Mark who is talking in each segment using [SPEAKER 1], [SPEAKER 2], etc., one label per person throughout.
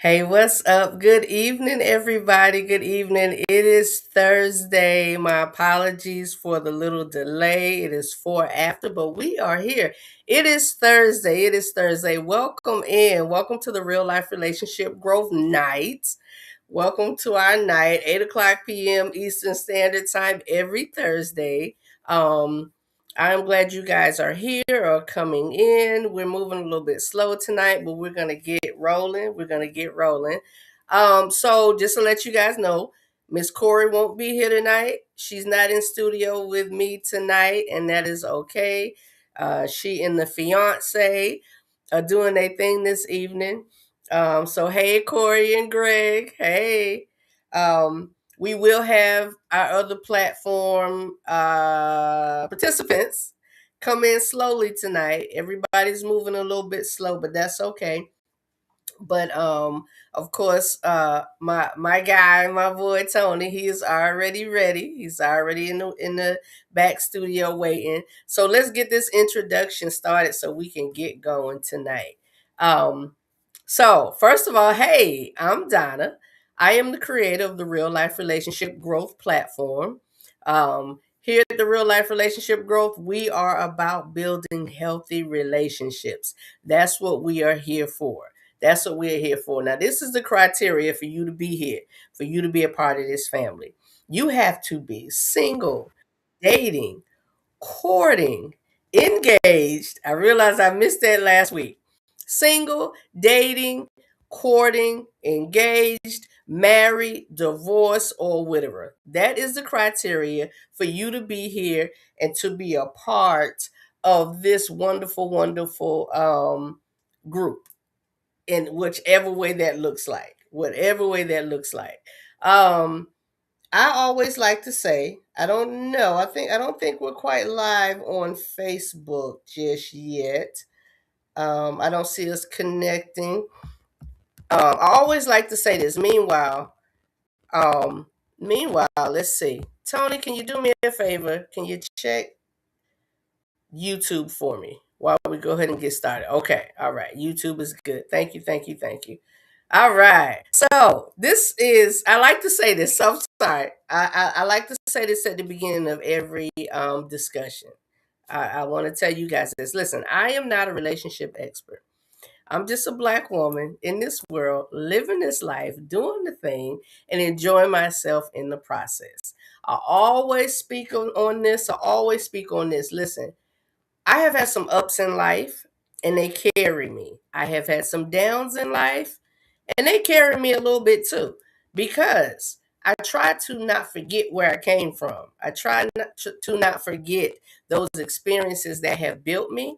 [SPEAKER 1] Hey, what's up? Good evening, everybody. Good evening. It is Thursday. My apologies for the little delay. It is 4 after, but we are here. It is Thursday. It is Thursday. Welcome in. Welcome to the Real Life Relationship Growth Night. Welcome to our night, 8 o'clock p.m. Eastern Standard Time every Thursday. Um, I'm glad you guys are here or coming in. We're moving a little bit slow tonight, but we're gonna get rolling. We're gonna get rolling. So just to let you guys know, Miss Corey won't be here tonight. She's not in studio with me tonight, and that is okay. She and the fiance are doing their thing this evening. So hey, Corey and Greg. Hey. We will have our other platform participants come in slowly tonight. Everybody's moving a little bit slow, but that's okay. But of course, my guy, my boy Tony, he is already ready. He's already in the back studio waiting. So let's get this introduction started so we can get going tonight. Um, so, first of all, hey, I'm Donna. I am the creator of the Real Life Relationship Growth Platform. Here at the Real Life Relationship Growth, we are about building healthy relationships. That's what we are here for. That's what we're here for. Now, this is the criteria for you to be here, for you to be a part of this family. You have to be single, dating, courting, engaged. I realized I missed that last week. Single, dating, courting, engaged, married, divorced, or widower. That is the criteria for you to be here and to be a part of this wonderful, wonderful group in whichever way that looks like. Whatever way that looks like. Um, I always like to say, I don't know. I don't think we're quite live on Facebook just yet. I don't see us connecting. I always like to say this. Meanwhile, let's see. Tony, can you do me a favor? Can you check YouTube for me while we go ahead and get started? Okay, all right. YouTube is good. Thank you, thank you, thank you. All right. So this is, I like to say this. So I'm sorry. I like to say this at the beginning of every discussion. I want to tell you guys this. Listen, I am not a relationship expert. I'm just a black woman in this world, living this life, doing the thing, and enjoying myself in the process. I always speak on this. I always speak on this. Listen, I have had some ups in life, and they carry me. I have had some downs in life, and they carry me a little bit too, because I try to not forget where I came from. I try to not forget those experiences that have built me.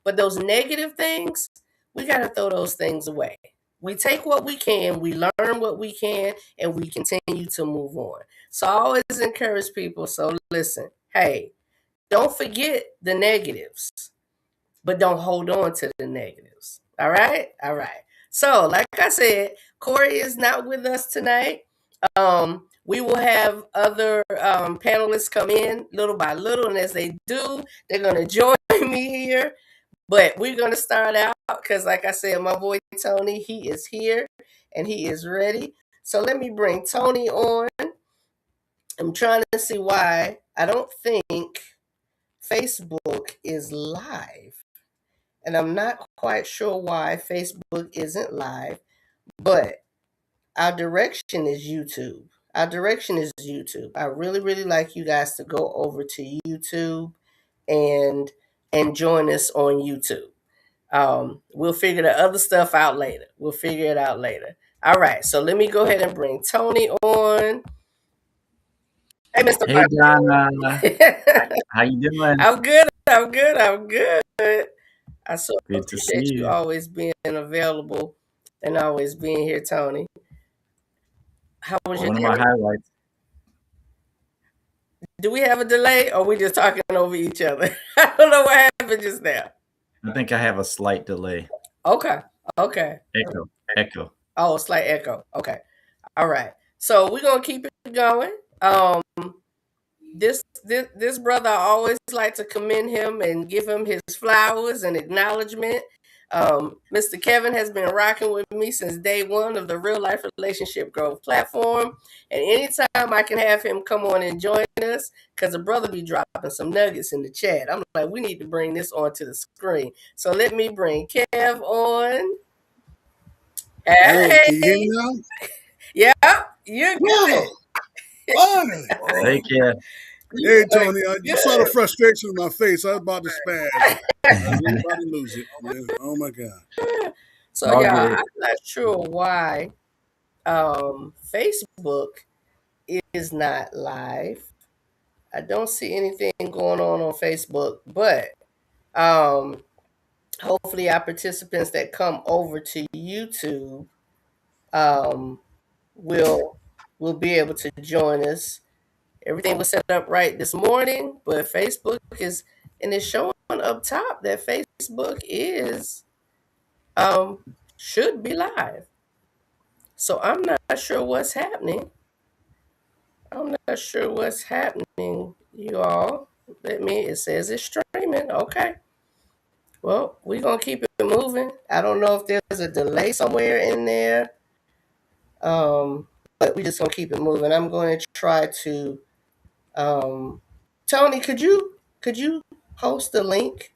[SPEAKER 1] But those negative things, we got to throw those things away. We take what we can, we learn what we can, and we continue to move on. So I always encourage people. So listen, hey, don't forget the negatives, but don't hold on to the negatives. All right? All right. So, like I said, Corey is not with us tonight. We will have other panelists come in little by little, and as they do, they're going to join me here. But we're going to start out because, like I said, my boy Tony, he is here and he is ready. So, let me bring Tony on. I'm trying to see why I don't think Facebook is live. And I'm not quite sure why Facebook isn't live, but our direction is YouTube. Our direction is YouTube. I really, really like you guys to go over to YouTube and join us on YouTube. We'll figure the other stuff out later. We'll figure it out later. All right, so let me go ahead and bring Tony on. Hey, Mr.
[SPEAKER 2] Hey Donna,
[SPEAKER 1] Martin.
[SPEAKER 2] how you doing?
[SPEAKER 1] I'm good. I'm good. I'm good. I so
[SPEAKER 2] Good to see
[SPEAKER 1] appreciate you
[SPEAKER 2] you.
[SPEAKER 1] always being available and always being here, Tony. How was your
[SPEAKER 2] One of my
[SPEAKER 1] day?
[SPEAKER 2] highlights.
[SPEAKER 1] Do we have a delay or we just talking over each other? I don't know what happened just now.
[SPEAKER 2] I think I have a slight delay.
[SPEAKER 1] Okay. Okay.
[SPEAKER 2] Echo, echo.
[SPEAKER 1] Oh, slight echo. Okay. All right. So we're gonna keep it going. Um this brother, I always like to commend him and give him his flowers and acknowledgement. Mr. Kevin has been rocking with me since day one of the Real Life Relationship Growth platform. And anytime I can have him come on and join us, because the brother be dropping some nuggets in the chat. I'm like, we need to bring this onto the screen. So let me bring Kev on.
[SPEAKER 3] Hey, can you hear
[SPEAKER 1] Hey,
[SPEAKER 3] me now?
[SPEAKER 1] yeah, you're
[SPEAKER 3] Wow,
[SPEAKER 1] good.
[SPEAKER 3] finally.
[SPEAKER 2] Thank you.
[SPEAKER 3] Hey,
[SPEAKER 1] You're
[SPEAKER 3] Tony, you saw the
[SPEAKER 1] good.
[SPEAKER 3] frustration in my face. I was about to spaz. I was really about to lose it. Man. Oh, my God.
[SPEAKER 1] So
[SPEAKER 2] All
[SPEAKER 1] yeah,
[SPEAKER 2] good.
[SPEAKER 1] I'm not sure why Facebook is not live. I don't see anything going on Facebook, but um, hopefully our participants that come over to YouTube um, will will be able to join us. Everything was set up right this morning, but Facebook is and it's showing up top that Facebook is um, should be live. So I'm not sure what's happening. I'm not sure what's happening, you all. It says it's streaming. Okay. Well, we're gonna keep it moving. I don't know if there's a delay somewhere in there. But we just gonna keep it moving. I'm going to try to Tony, could you post the link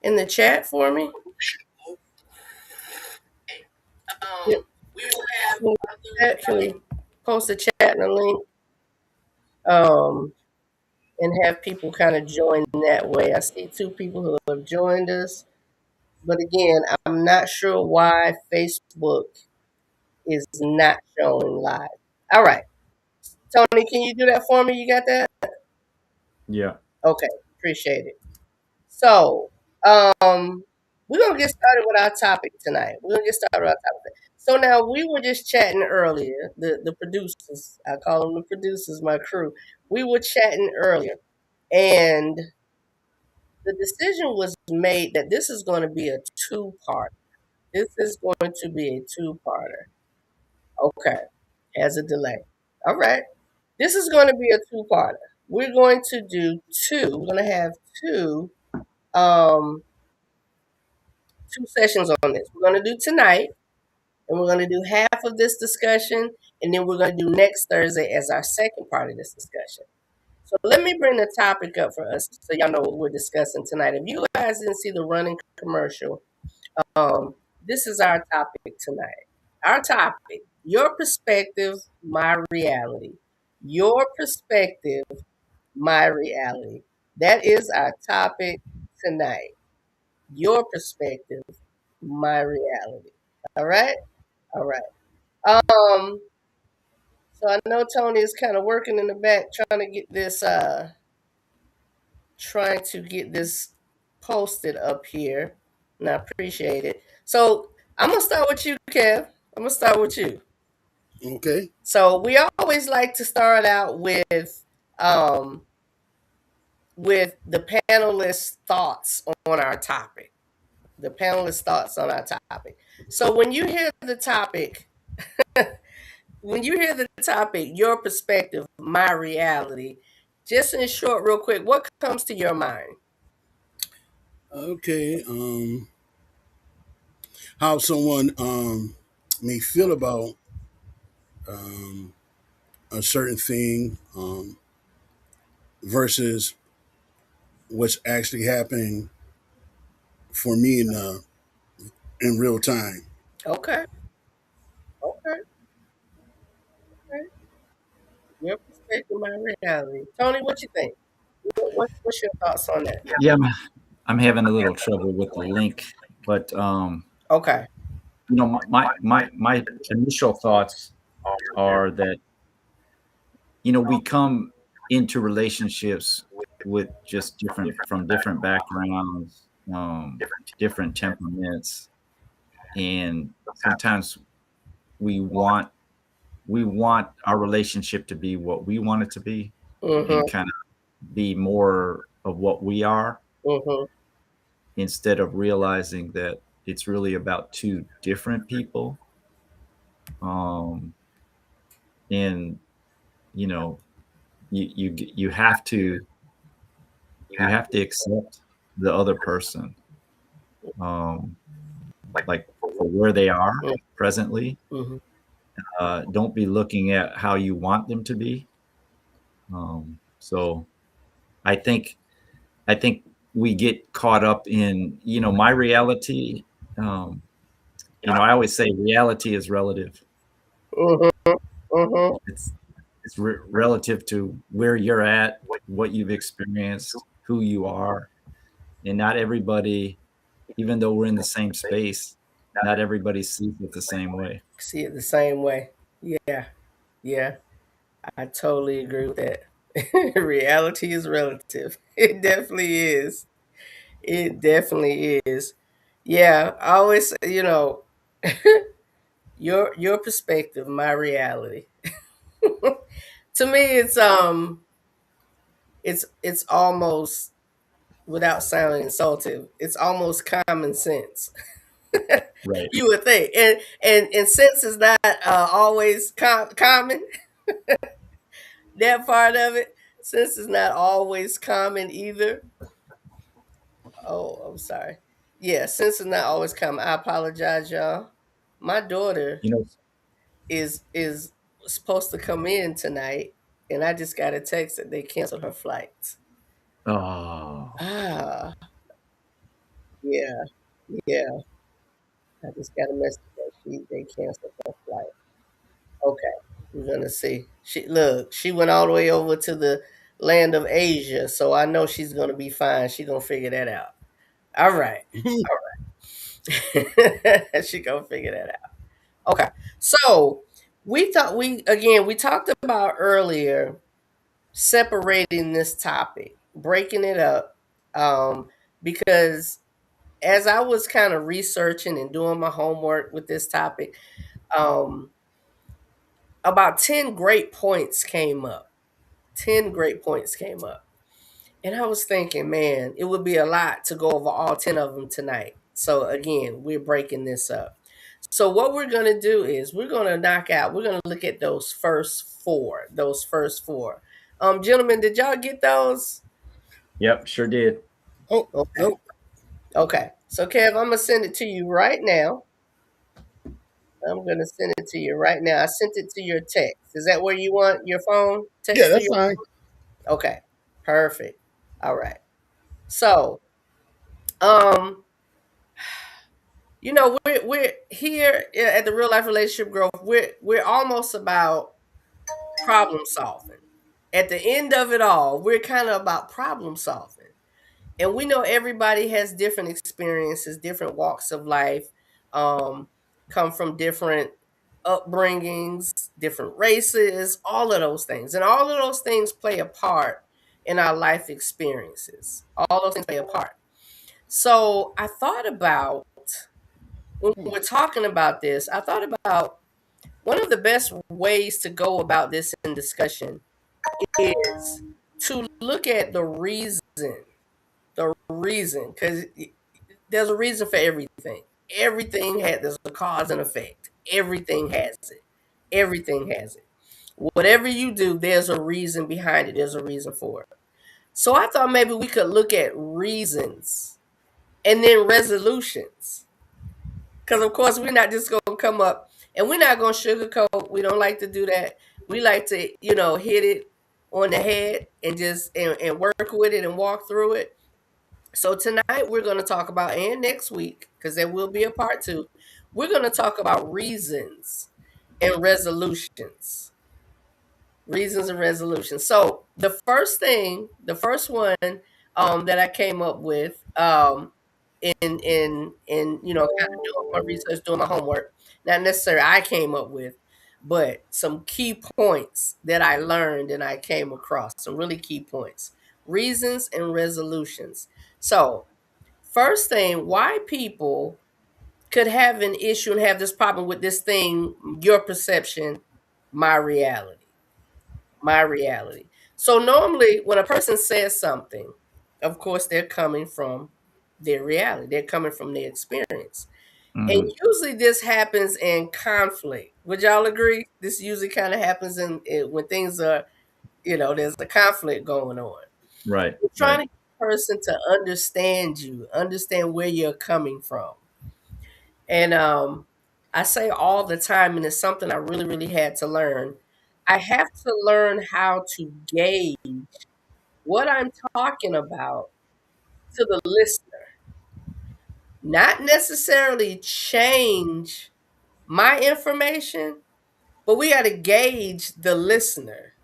[SPEAKER 1] in the chat for me? Yep. Can we post the chat and the link? And have people kind of join that way. I see two people who have joined us. But again, I'm not sure why Facebook is not showing live. All right. Tony, can you do that for me? You got that?
[SPEAKER 2] Yeah.
[SPEAKER 1] Okay. Appreciate it. So, we're going to get started with our topic tonight. We're going to get started with our topic. So now we were just chatting earlier, the producers, I call them the producers, my crew. We were chatting earlier, and the decision was made that this is going to be a two-part. This is going to be a two-parter. Okay, has a delay. All right, this is going to be a two-parter. We're going to do two. We're going to have um two sessions on this. We're going to do tonight, and we're going to do half of this discussion, and then we're going to do next Thursday as our second part of this discussion. So let me bring the topic up for us so y'all know what we're discussing tonight. If you guys didn't see the running commercial, this is our topic tonight. Our topic, your perspective, my reality. Your perspective, my reality. That is our topic tonight. Your perspective, my reality. All right? All right. Um, so I know Tony is kind of working in the back trying to get this posted up here. And I appreciate it. So I'm gonna start with you, Kev. I'm gonna start with you.
[SPEAKER 3] Okay.
[SPEAKER 1] So we always like to start out um with the panelists' thoughts on our topic. The panelists' thoughts on our topic. So when you hear the topic, your perspective, my reality, just in short, real quick, what comes to your mind?
[SPEAKER 3] Okay. How someone may feel about um, a certain thing versus what's actually happening for me in real time.
[SPEAKER 1] Okay, okay, okay. Your perspective, my reality. Tony, what you think? What's your thoughts on that?
[SPEAKER 2] Yeah, I'm having a little trouble with the link, but
[SPEAKER 1] Okay.
[SPEAKER 2] my initial thoughts are that we come into relationships with just different backgrounds, different temperaments, and sometimes we want our relationship to be what we want it to be, and
[SPEAKER 1] Mm-hmm.
[SPEAKER 2] kind of be more of what we are,
[SPEAKER 1] Mm-hmm.
[SPEAKER 2] instead of realizing that it's really about two different people. And you know you have to accept the other person, um, like for where they are
[SPEAKER 1] Mm.
[SPEAKER 2] presently.
[SPEAKER 1] Mm-hmm.
[SPEAKER 2] Don't be looking at how you want them to be. So I think we get caught up in, my reality. I always say reality is relative.
[SPEAKER 1] Mm-hmm. Mm-hmm.
[SPEAKER 2] It's relative to where you're at, what you've experienced, who you are, and not everybody, even though we're in the same space, not everybody sees it the same way.
[SPEAKER 1] See it the same way. Yeah. Yeah. I totally agree with that. Reality is relative. It definitely is. It definitely is. Yeah. I always, your perspective, my reality. To me, it's almost, without sounding insultive, it's almost common sense.
[SPEAKER 2] Right.
[SPEAKER 1] You would think, and sense is not always common. That part of it, sense is not always common either. Oh, I'm sorry. Yeah, sense is not always common. I apologize, y'all. My daughter
[SPEAKER 2] You know,
[SPEAKER 1] is supposed to come in tonight, and I just got a text that they canceled her flights.
[SPEAKER 2] oh,
[SPEAKER 1] Ah, yeah, yeah. I just got a message that they canceled her flight. Okay, we're gonna see. She went all the way over to the land of Asia, so I know she's gonna be fine. She's gonna figure that out. All right, she gonna figure that out. Okay, so we talked about earlier separating this topic, breaking it up, because as I was kind of researching and doing my homework with this topic, um, about 10 great points came up. 10 great points came up. And I was thinking, man, it would be a lot to go over all 10 of them tonight. So again, we're breaking this up. So what we're going to do is we're going to we're going to look at those first four. Those first four. Gentlemen, did y'all get those?
[SPEAKER 2] yep, sure did.
[SPEAKER 3] Oh,
[SPEAKER 1] Okay.
[SPEAKER 3] nope.
[SPEAKER 1] Okay. So Kev, I'm going to send it to you right now. I'm going to send it to you right now. I sent it to your text. Is that where you want your phone?
[SPEAKER 3] Yeah,
[SPEAKER 1] Text to
[SPEAKER 3] that's
[SPEAKER 1] your
[SPEAKER 3] fine.
[SPEAKER 1] Okay. Perfect. All right. So, um, we're here at the Real Life Relationship Growth. We're almost about problem solving. At the end of it all, we're kind of about problem solving. And we know everybody has different experiences, different walks of life, um, come from different upbringings, different races, all of those things. And all of those things play a part in our life experiences. All those things play a part. So I thought about, when we're talking about this, I thought about one of the best ways to go about this in discussion is to look at the reason, because there's a reason for everything. There's a cause and effect. Everything has it. Everything has it. Whatever you do, there's a reason behind it. There's a reason for it. So I thought maybe we could look at reasons and then resolutions. Because of course we're not just gonna come up, and we're not gonna sugarcoat. We don't like to do that. We like to, hit it on the head and just and work with it and walk through it. So tonight we're gonna talk about, and next week, because there will be a part two, we're gonna talk about reasons and resolutions. Reasons and resolutions. So the first one that I came up with, in kind of doing my research, doing my homework, not necessarily I came up with, but some key points that I learned and I came across, some really key points. Reasons and resolutions. So first thing, why people could have an issue and have this problem with this thing, your perception, my reality. My reality. So normally when a person says something, of course they're coming from their reality. They're coming from their experience. And
[SPEAKER 2] Mhm.
[SPEAKER 1] usually this happens in conflict. Would y'all agree? This usually kind of happens when things are, there's a conflict going on.
[SPEAKER 2] Right,
[SPEAKER 1] You're trying
[SPEAKER 2] right.
[SPEAKER 1] to get a person to understand you, understand where you're coming from. And I say all the time, and it's something I really, really had to learn. I have to learn how to gauge what I'm talking about to the listener, not necessarily change my information, but we got to gauge the listener.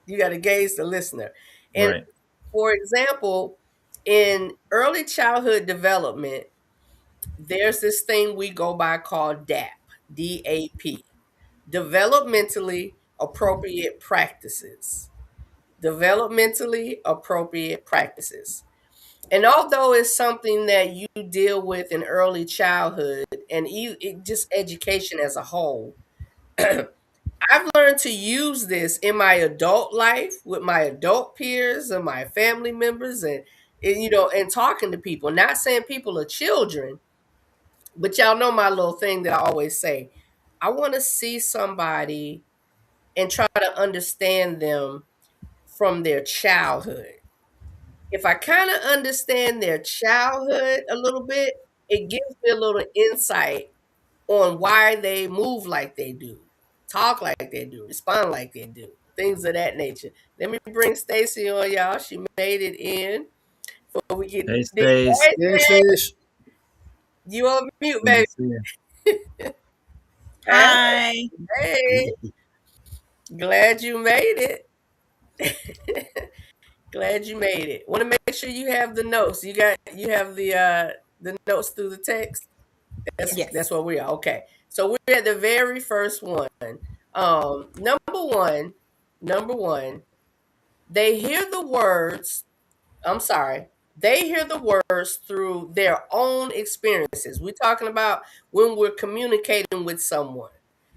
[SPEAKER 1] You got to gauge the listener. And
[SPEAKER 2] Right.
[SPEAKER 1] for example, in early childhood development, there's this thing we go by called DAP, developmentally appropriate practices. Developmentally appropriate practices. And although it's something that you deal with in early childhood and just education as a whole, I've learned to use this in my adult life with my adult peers and my family members and talking to people. Not saying people are children, but y'all know my little thing that I always say. I want to see somebody and try to understand them from their childhood. If I kind of understand their childhood a little bit, it gives me a little insight on why they move like they do, talk like they do, respond like they do, things of that nature. Let me bring Stacy on, y'all. She made it in before we get.
[SPEAKER 2] Hey, Stace.
[SPEAKER 3] Yes, yes.
[SPEAKER 1] You on mute,
[SPEAKER 2] Good to
[SPEAKER 1] baby?
[SPEAKER 2] see you.
[SPEAKER 4] Hi.
[SPEAKER 1] Hey, glad you made it. Glad you made it. Want to make sure you have the notes. You have the notes through the text. That's
[SPEAKER 4] Yes.
[SPEAKER 1] what we are. Okay. So we're at the very first one. Number one, they hear the words, I'm sorry, they hear the words through their own experiences. We're talking about when we're communicating with someone.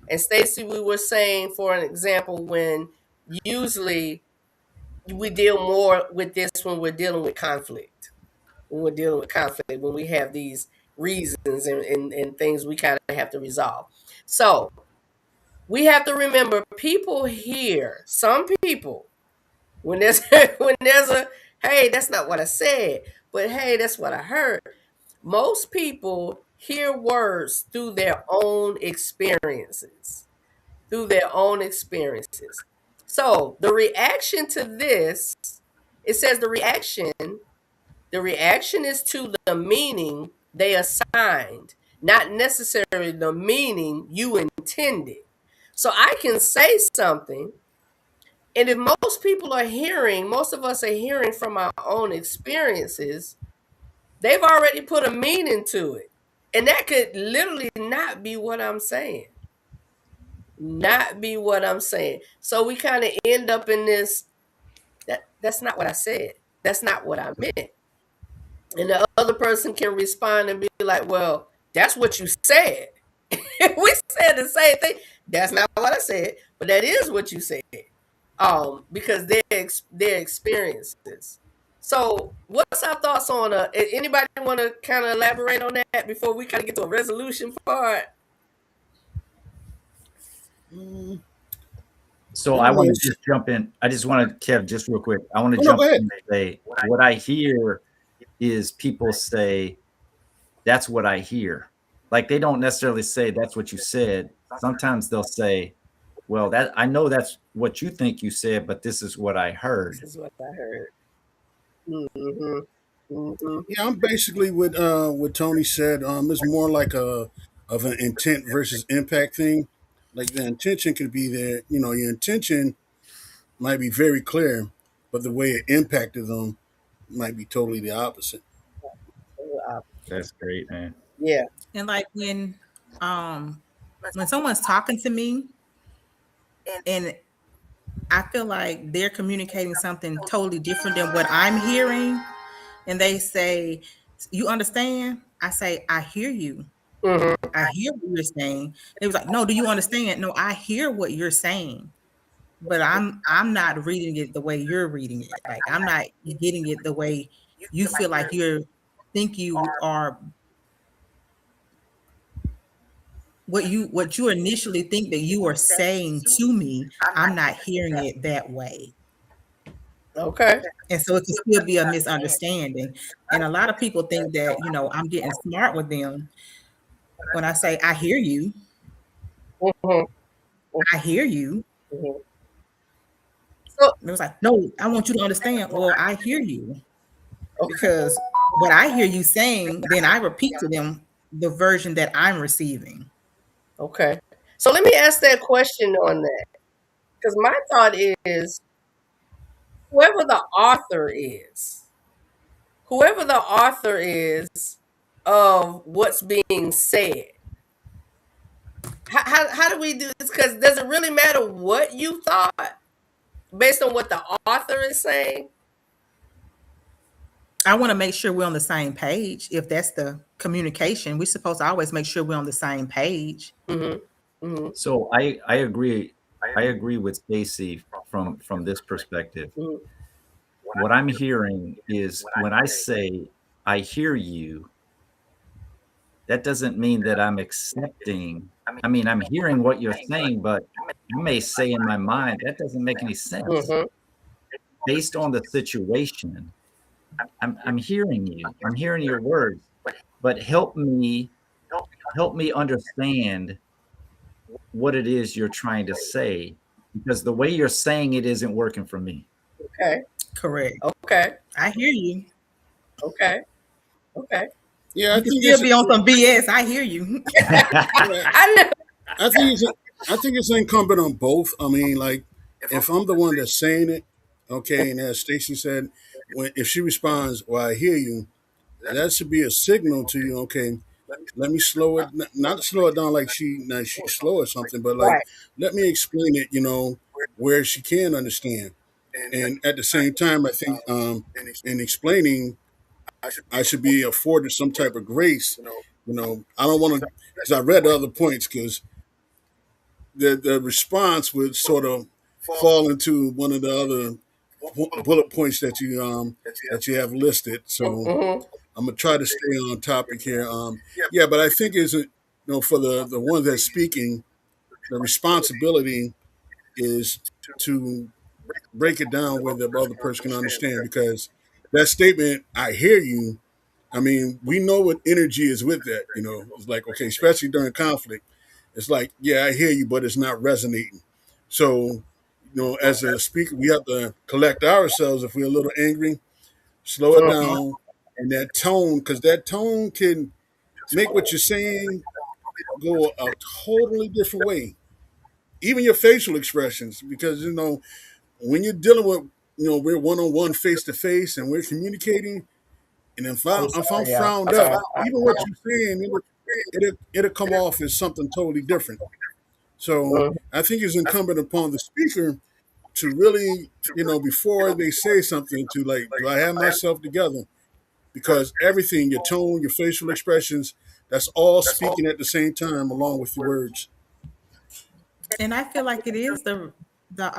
[SPEAKER 1] And Stacy, we were saying, for an example, when usually we deal more with this when we're dealing with conflict. When we're dealing with conflict, when we have these reasons and things we kind of have to resolve. So we have to remember people hear, some people, when there's when there's a hey, that's not what I said, but hey, that's what I heard. Most people hear words through their own experiences. Through their own experiences. So the reaction to this, it says the reaction is to the meaning they assigned, not necessarily the meaning you intended. So I can say something, and if most of us are hearing from our own experiences, they've already put a meaning to it. And that could literally not be what I'm saying. Not be what I'm saying. So we kind of end up in this that's not what I said. That's not what I meant. And the other person can respond and be like, well, that's what you said. We said the same thing. That's not what I said, but that is what you said. Because their experiences. So, what's our thoughts on anybody want to kind of elaborate on that before we kind of get to a resolution part?
[SPEAKER 2] So I want to just jump in. I just want to, Kev, just real quick. I want to jump in and say what I hear is people say, that's what I hear. Like they don't necessarily say that's what you said. Sometimes they'll say, well, that I know that's what you think you said, but this is what I heard.
[SPEAKER 1] This is what I heard. Mm-hmm. Mm-hmm.
[SPEAKER 3] Yeah, I'm basically what Tony said. It's more like of an intent versus impact thing. Like the intention could be there. You know, your intention might be very clear, but the way it impacted them might be totally the opposite.
[SPEAKER 2] That's great, man.
[SPEAKER 1] Yeah.
[SPEAKER 4] And like when someone's talking to me and I feel like they're communicating something totally different than what I'm hearing, and they say, you understand? I say, I hear you.
[SPEAKER 1] Mm-hmm.
[SPEAKER 4] I hear what you're saying. It was like, no, do you understand? No, I hear what you're saying, but I'm not reading it the way you're reading it. Like I'm not getting it the way you feel like you are what you initially think that you are saying to me. I'm not hearing it that way.
[SPEAKER 1] Okay.
[SPEAKER 4] And so it can still be a misunderstanding. And a lot of people think that, I'm getting smart with them. when I say I hear you,
[SPEAKER 1] Mhm,
[SPEAKER 4] I hear you.
[SPEAKER 1] mhm. So
[SPEAKER 4] And it was like, no, I want you to understand. Well, I hear you
[SPEAKER 1] okay,
[SPEAKER 4] because what I hear you saying, then I repeat to them the version that I'm receiving.
[SPEAKER 1] okay. So let me ask that question on that, because my thought is whoever the author is, whoever the author is of what's being said. How do we do this? Because does it really matter what you thought based on what the author is saying?
[SPEAKER 4] I want to make sure we're on the same page. If that's the communication, we're supposed to always make sure we're on the same page.
[SPEAKER 1] Mm-hmm. Mm-hmm.
[SPEAKER 2] So I agree. I agree with Stacy from this perspective.
[SPEAKER 1] Mm-hmm.
[SPEAKER 2] What I'm hearing is when I say I hear you, that doesn't mean that I'm accepting. I mean, I'm hearing what you're saying, but you may say in my mind that doesn't make any sense.
[SPEAKER 1] Mm-hmm.
[SPEAKER 2] Based on the situation, I'm hearing you. I'm hearing your words, but help me understand what it is you're trying to say, because the way you're saying it isn't working for me.
[SPEAKER 1] Okay.
[SPEAKER 4] Correct.
[SPEAKER 1] Okay.
[SPEAKER 4] I hear you.
[SPEAKER 1] Okay. Okay.
[SPEAKER 3] Yeah, I
[SPEAKER 4] You can
[SPEAKER 3] think
[SPEAKER 4] still
[SPEAKER 3] it's
[SPEAKER 4] be on some BS. I hear you.
[SPEAKER 1] I know.
[SPEAKER 3] I think it's incumbent on both. I mean, like if I'm the one that's saying it, okay, and as Stacy said, if she responds, "Well, I hear you," that should be a signal to you. Okay, let me slow it, not slow it down like she's slow or something, but like
[SPEAKER 1] Right.
[SPEAKER 3] let me explain it. Where she can understand, and at the same time, I think in explaining, I should be afforded some type of grace. I don't want to, because I read the other points, because the response would sort of fall into one of the other bullet points that you have listed. So
[SPEAKER 1] Mm-hmm.
[SPEAKER 3] I'm gonna try to stay on topic here. Yeah, but I think for the one that's speaking, the responsibility is to break it down where the other person can understand, because that statement, "I hear you." I mean, we know what energy is with that. It's like, okay, especially during conflict, it's like, yeah, I hear you, but it's not resonating. So, as a speaker, we have to collect ourselves if we're a little angry, slow it
[SPEAKER 1] Mm-hmm.
[SPEAKER 3] down, and that tone, because that tone can make what you're saying go a totally different way. Even your facial expressions, because when you're dealing with, we're one on one, face to face, and we're communicating. And
[SPEAKER 1] I'm
[SPEAKER 3] if I'm
[SPEAKER 1] sorry, y'all.
[SPEAKER 3] frowned
[SPEAKER 1] I'm
[SPEAKER 3] up,
[SPEAKER 1] sorry.
[SPEAKER 3] even what you're saying, it'll come off as something totally different. So
[SPEAKER 1] Mhm.
[SPEAKER 3] I think it's incumbent upon the speaker to really, before they say something, to like, do I have myself together? Because everything, your tone, your facial expressions, that's all speaking at the same time along with your words.
[SPEAKER 4] And I feel like it is the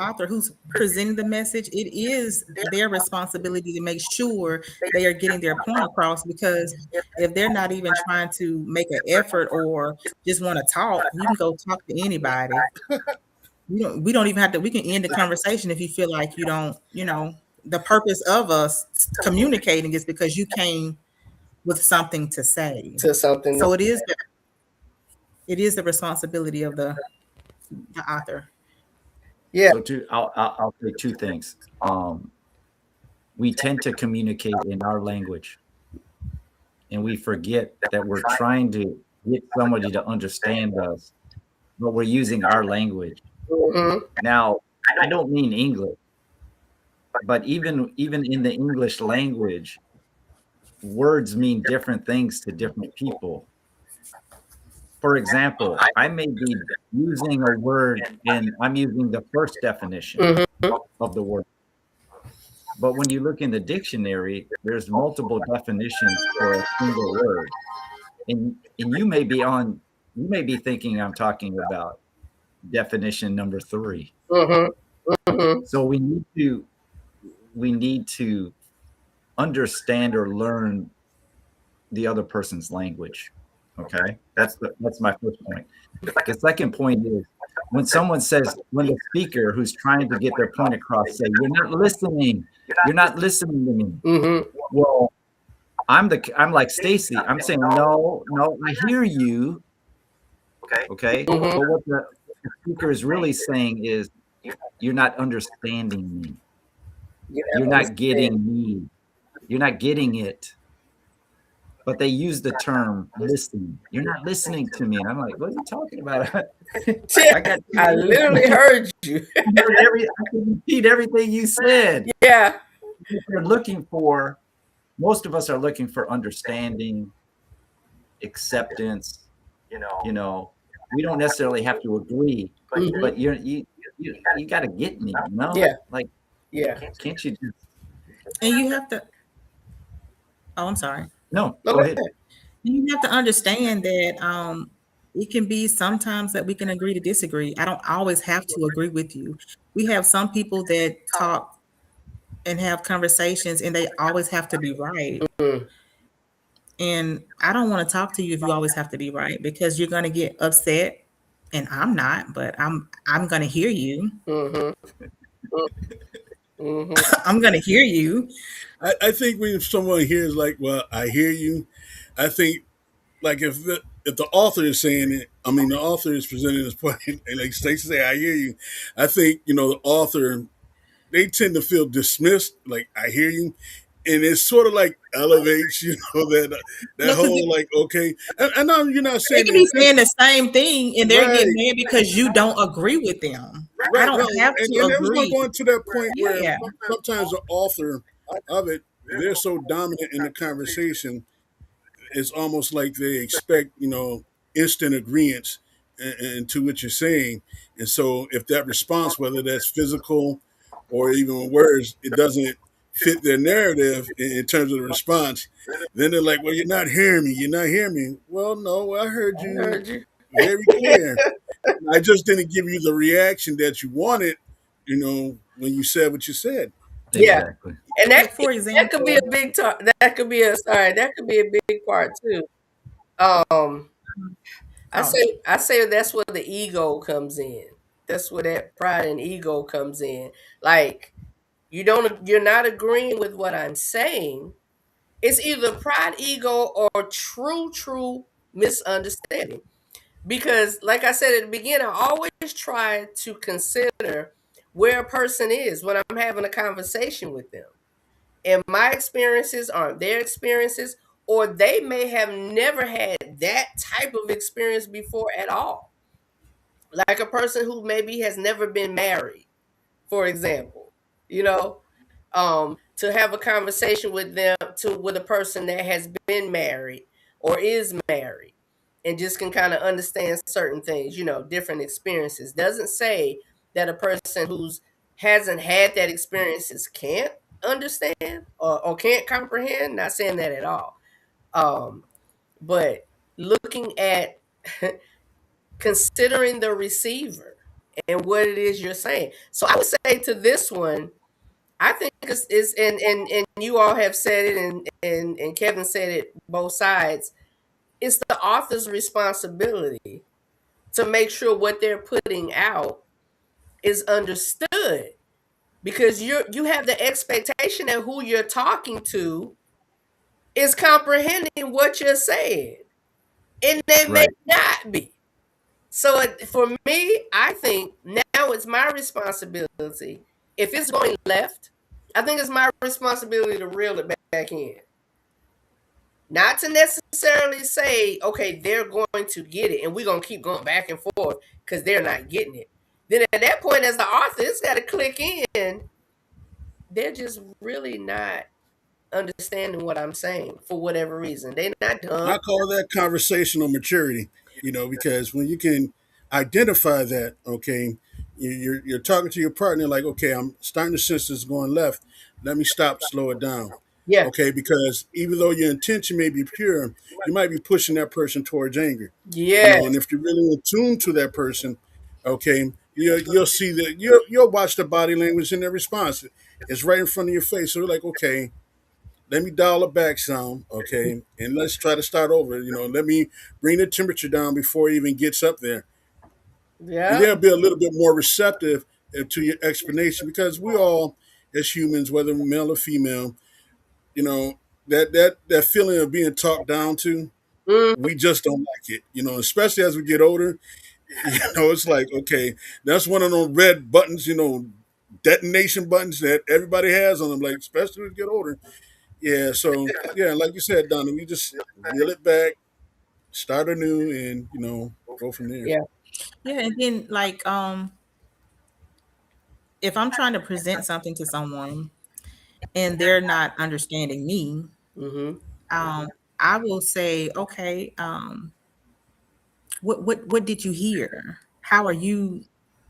[SPEAKER 4] author who's presenting the message. It is their responsibility to make sure they are getting their point across, because if they're not even trying to make an effort or just want to talk, you can go talk to anybody. We don't even have to, we can end the conversation if you feel like you don't, the purpose of us communicating is because you came with something to say.
[SPEAKER 1] To something.
[SPEAKER 4] So it is the responsibility of the author.
[SPEAKER 1] Yeah.
[SPEAKER 2] So I'll say two things. We tend to communicate in our language, and we forget that we're trying to get somebody to understand us, but we're using our language.
[SPEAKER 1] Mm-hmm.
[SPEAKER 2] Now, I don't mean English, but even in the English language, words mean different things to different people. For example, I may be using a word and I'm using the first definition
[SPEAKER 1] Mm-hmm.
[SPEAKER 2] of the word. But when you look in the dictionary, there's multiple definitions for a single word. And you may be thinking I'm talking about definition number 3.
[SPEAKER 1] Mm-hmm. Mm-hmm.
[SPEAKER 2] So we need to understand or learn the other person's language. Okay, that's my first point. The second point is when the speaker who's trying to get their point across say, you're not listening to me.
[SPEAKER 1] Mm-hmm.
[SPEAKER 2] Well, I'm like Stacy. I'm saying, no, I hear you. Okay.
[SPEAKER 1] Mhm.
[SPEAKER 2] But what the speaker is really saying is, you're not understanding me. You're not getting me. You're not getting it. But they use the term listen. You're not listening to me. And I'm like, what are you talking about? I got
[SPEAKER 1] I literally heard you.
[SPEAKER 2] I can repeat everything you said.
[SPEAKER 1] Yeah.
[SPEAKER 2] They're looking for, most of us are looking for understanding, acceptance. You know, we don't necessarily have to agree,
[SPEAKER 1] Mhm.
[SPEAKER 2] but you got to get me. You know,
[SPEAKER 1] Yeah.
[SPEAKER 2] like,
[SPEAKER 1] Yeah.
[SPEAKER 2] can't you just
[SPEAKER 4] And you have to. Oh, I'm sorry.
[SPEAKER 2] no?
[SPEAKER 1] No,
[SPEAKER 2] Go ahead.
[SPEAKER 4] You have to understand that it can be sometimes that we can agree to disagree. I don't always have to agree with you. We have some people that talk and have conversations, and they always have to be right.
[SPEAKER 1] Mm.
[SPEAKER 4] And I don't want to talk to you if you always have to be right, because you're going to get upset, and I'm not, but I'm going to hear you.
[SPEAKER 1] Mhm. Mhm.
[SPEAKER 4] I'm going to hear you.
[SPEAKER 3] I think when someone hears like, well, I hear you, I think like if the author is saying it, I mean the author is presenting his point, and like they say, I hear you. I think the author, they tend to feel dismissed, like I hear you, and it's sort of like elevates, that
[SPEAKER 4] No, because
[SPEAKER 3] whole like okay, and I know you're not
[SPEAKER 4] they
[SPEAKER 3] saying
[SPEAKER 4] can
[SPEAKER 3] the
[SPEAKER 4] be saying
[SPEAKER 3] intention,
[SPEAKER 4] the same thing, and they're
[SPEAKER 3] right,
[SPEAKER 4] getting mad because you don't agree with them. I
[SPEAKER 3] right,
[SPEAKER 4] don't
[SPEAKER 3] right,
[SPEAKER 4] have
[SPEAKER 3] and
[SPEAKER 4] to
[SPEAKER 3] I was going to
[SPEAKER 4] agree.
[SPEAKER 3] go into that point where
[SPEAKER 4] Yeah.
[SPEAKER 3] sometimes the author of it, they're so dominant in the conversation, it's almost like they expect, instant agreement into what you're saying. And so if that response, whether that's physical or even words, it doesn't fit their narrative in terms of the response, then they're like, well, you're not hearing me. You're not hearing me. Well, no, I heard
[SPEAKER 1] I
[SPEAKER 3] you
[SPEAKER 1] heard you.
[SPEAKER 3] very clear. I just didn't give you the reaction that you wanted, when you said what you said.
[SPEAKER 1] Yeah.
[SPEAKER 2] Exactly.
[SPEAKER 1] And
[SPEAKER 4] Like, for
[SPEAKER 1] that could be
[SPEAKER 4] example,
[SPEAKER 1] a big talk. That could be that could be a big part too. Um,
[SPEAKER 4] oh,
[SPEAKER 1] I say that's where the ego comes in. That's where that pride and ego comes in. Like you're not agreeing with what I'm saying. It's either pride, ego, or true misunderstanding. Because, like I said at the beginning, I always try to consider where a person is when I'm having a conversation with them. And my experiences aren't their experiences, or they may have never had that type of experience before at all. Like a person who maybe has never been married, for example, you know, to have a conversation with them with a person that has been married or is married and just can kind of understand certain things, different experiences. Doesn't say that a person who's hasn't had that experiences can't understand or can't comprehend. Not saying that at all. Um, but looking at considering the receiver and what it is you're saying. So I would say to this one, I think it's and you all have said it and Kevin said it both sides. It's the author's responsibility to make sure what they're putting out is understood because you have the expectation that who you're talking to is comprehending what you're saying, and they may
[SPEAKER 2] Right.
[SPEAKER 1] not be. So for me, I think now it's my responsibility. If it's going left, I think it's my responsibility to reel it back in. Not to necessarily say, okay, they're going to get it and we're going to keep going back and forth because they're not getting it. Then at that point, as the author, it's got to click in. They're just really not understanding what I'm saying for whatever reason. They're not dumb.
[SPEAKER 3] I call that conversational maturity, because when you can identify that, okay, you're talking to your partner like, okay, I'm starting to sense this going left. Let me stop, slow it down.
[SPEAKER 1] Yeah.
[SPEAKER 3] Okay, because even though your intention may be pure, you might be pushing that person towards anger.
[SPEAKER 1] Yeah.
[SPEAKER 3] And if you're really in tune to that person, okay, you'll see that you'll watch the body language and their response. It's right in front of your face. So you're like, okay, let me dial it back some, okay, and let's try to start over. Let me bring the temperature down before it even gets up there, and
[SPEAKER 1] Yeah.
[SPEAKER 3] they'll be a little bit more receptive to your explanation because we all, as humans, whether male or female, you know that feeling of being talked down to, we just don't like it. Especially as we get older. It's like, okay, that's one of those red buttons, detonation buttons that everybody has on them. Like, especially as we get older. Yeah. So yeah, like you said, Donna, we just reel it back, start anew, and go from there.
[SPEAKER 1] Yeah.
[SPEAKER 4] Yeah, and then like if I'm trying to present something to someone and they're not understanding me,
[SPEAKER 1] Mm-hmm.
[SPEAKER 4] I will say, okay, what did you hear? How are you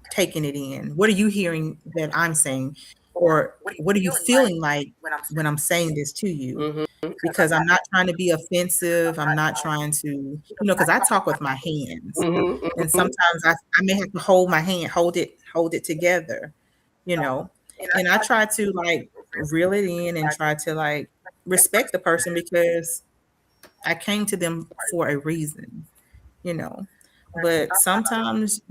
[SPEAKER 4] taking it in? What are you hearing that I'm saying? Or what are you feeling like when I'm saying this to you?
[SPEAKER 1] Mm-hmm.
[SPEAKER 4] Because I'm not trying to be offensive. I'm not trying to, because I talk with my hands.
[SPEAKER 1] Mm-hmm.
[SPEAKER 4] And sometimes I may have to hold my hand, hold it together, and I try to like reel it in and try to like respect the person because I came to them for a reason, but sometimes,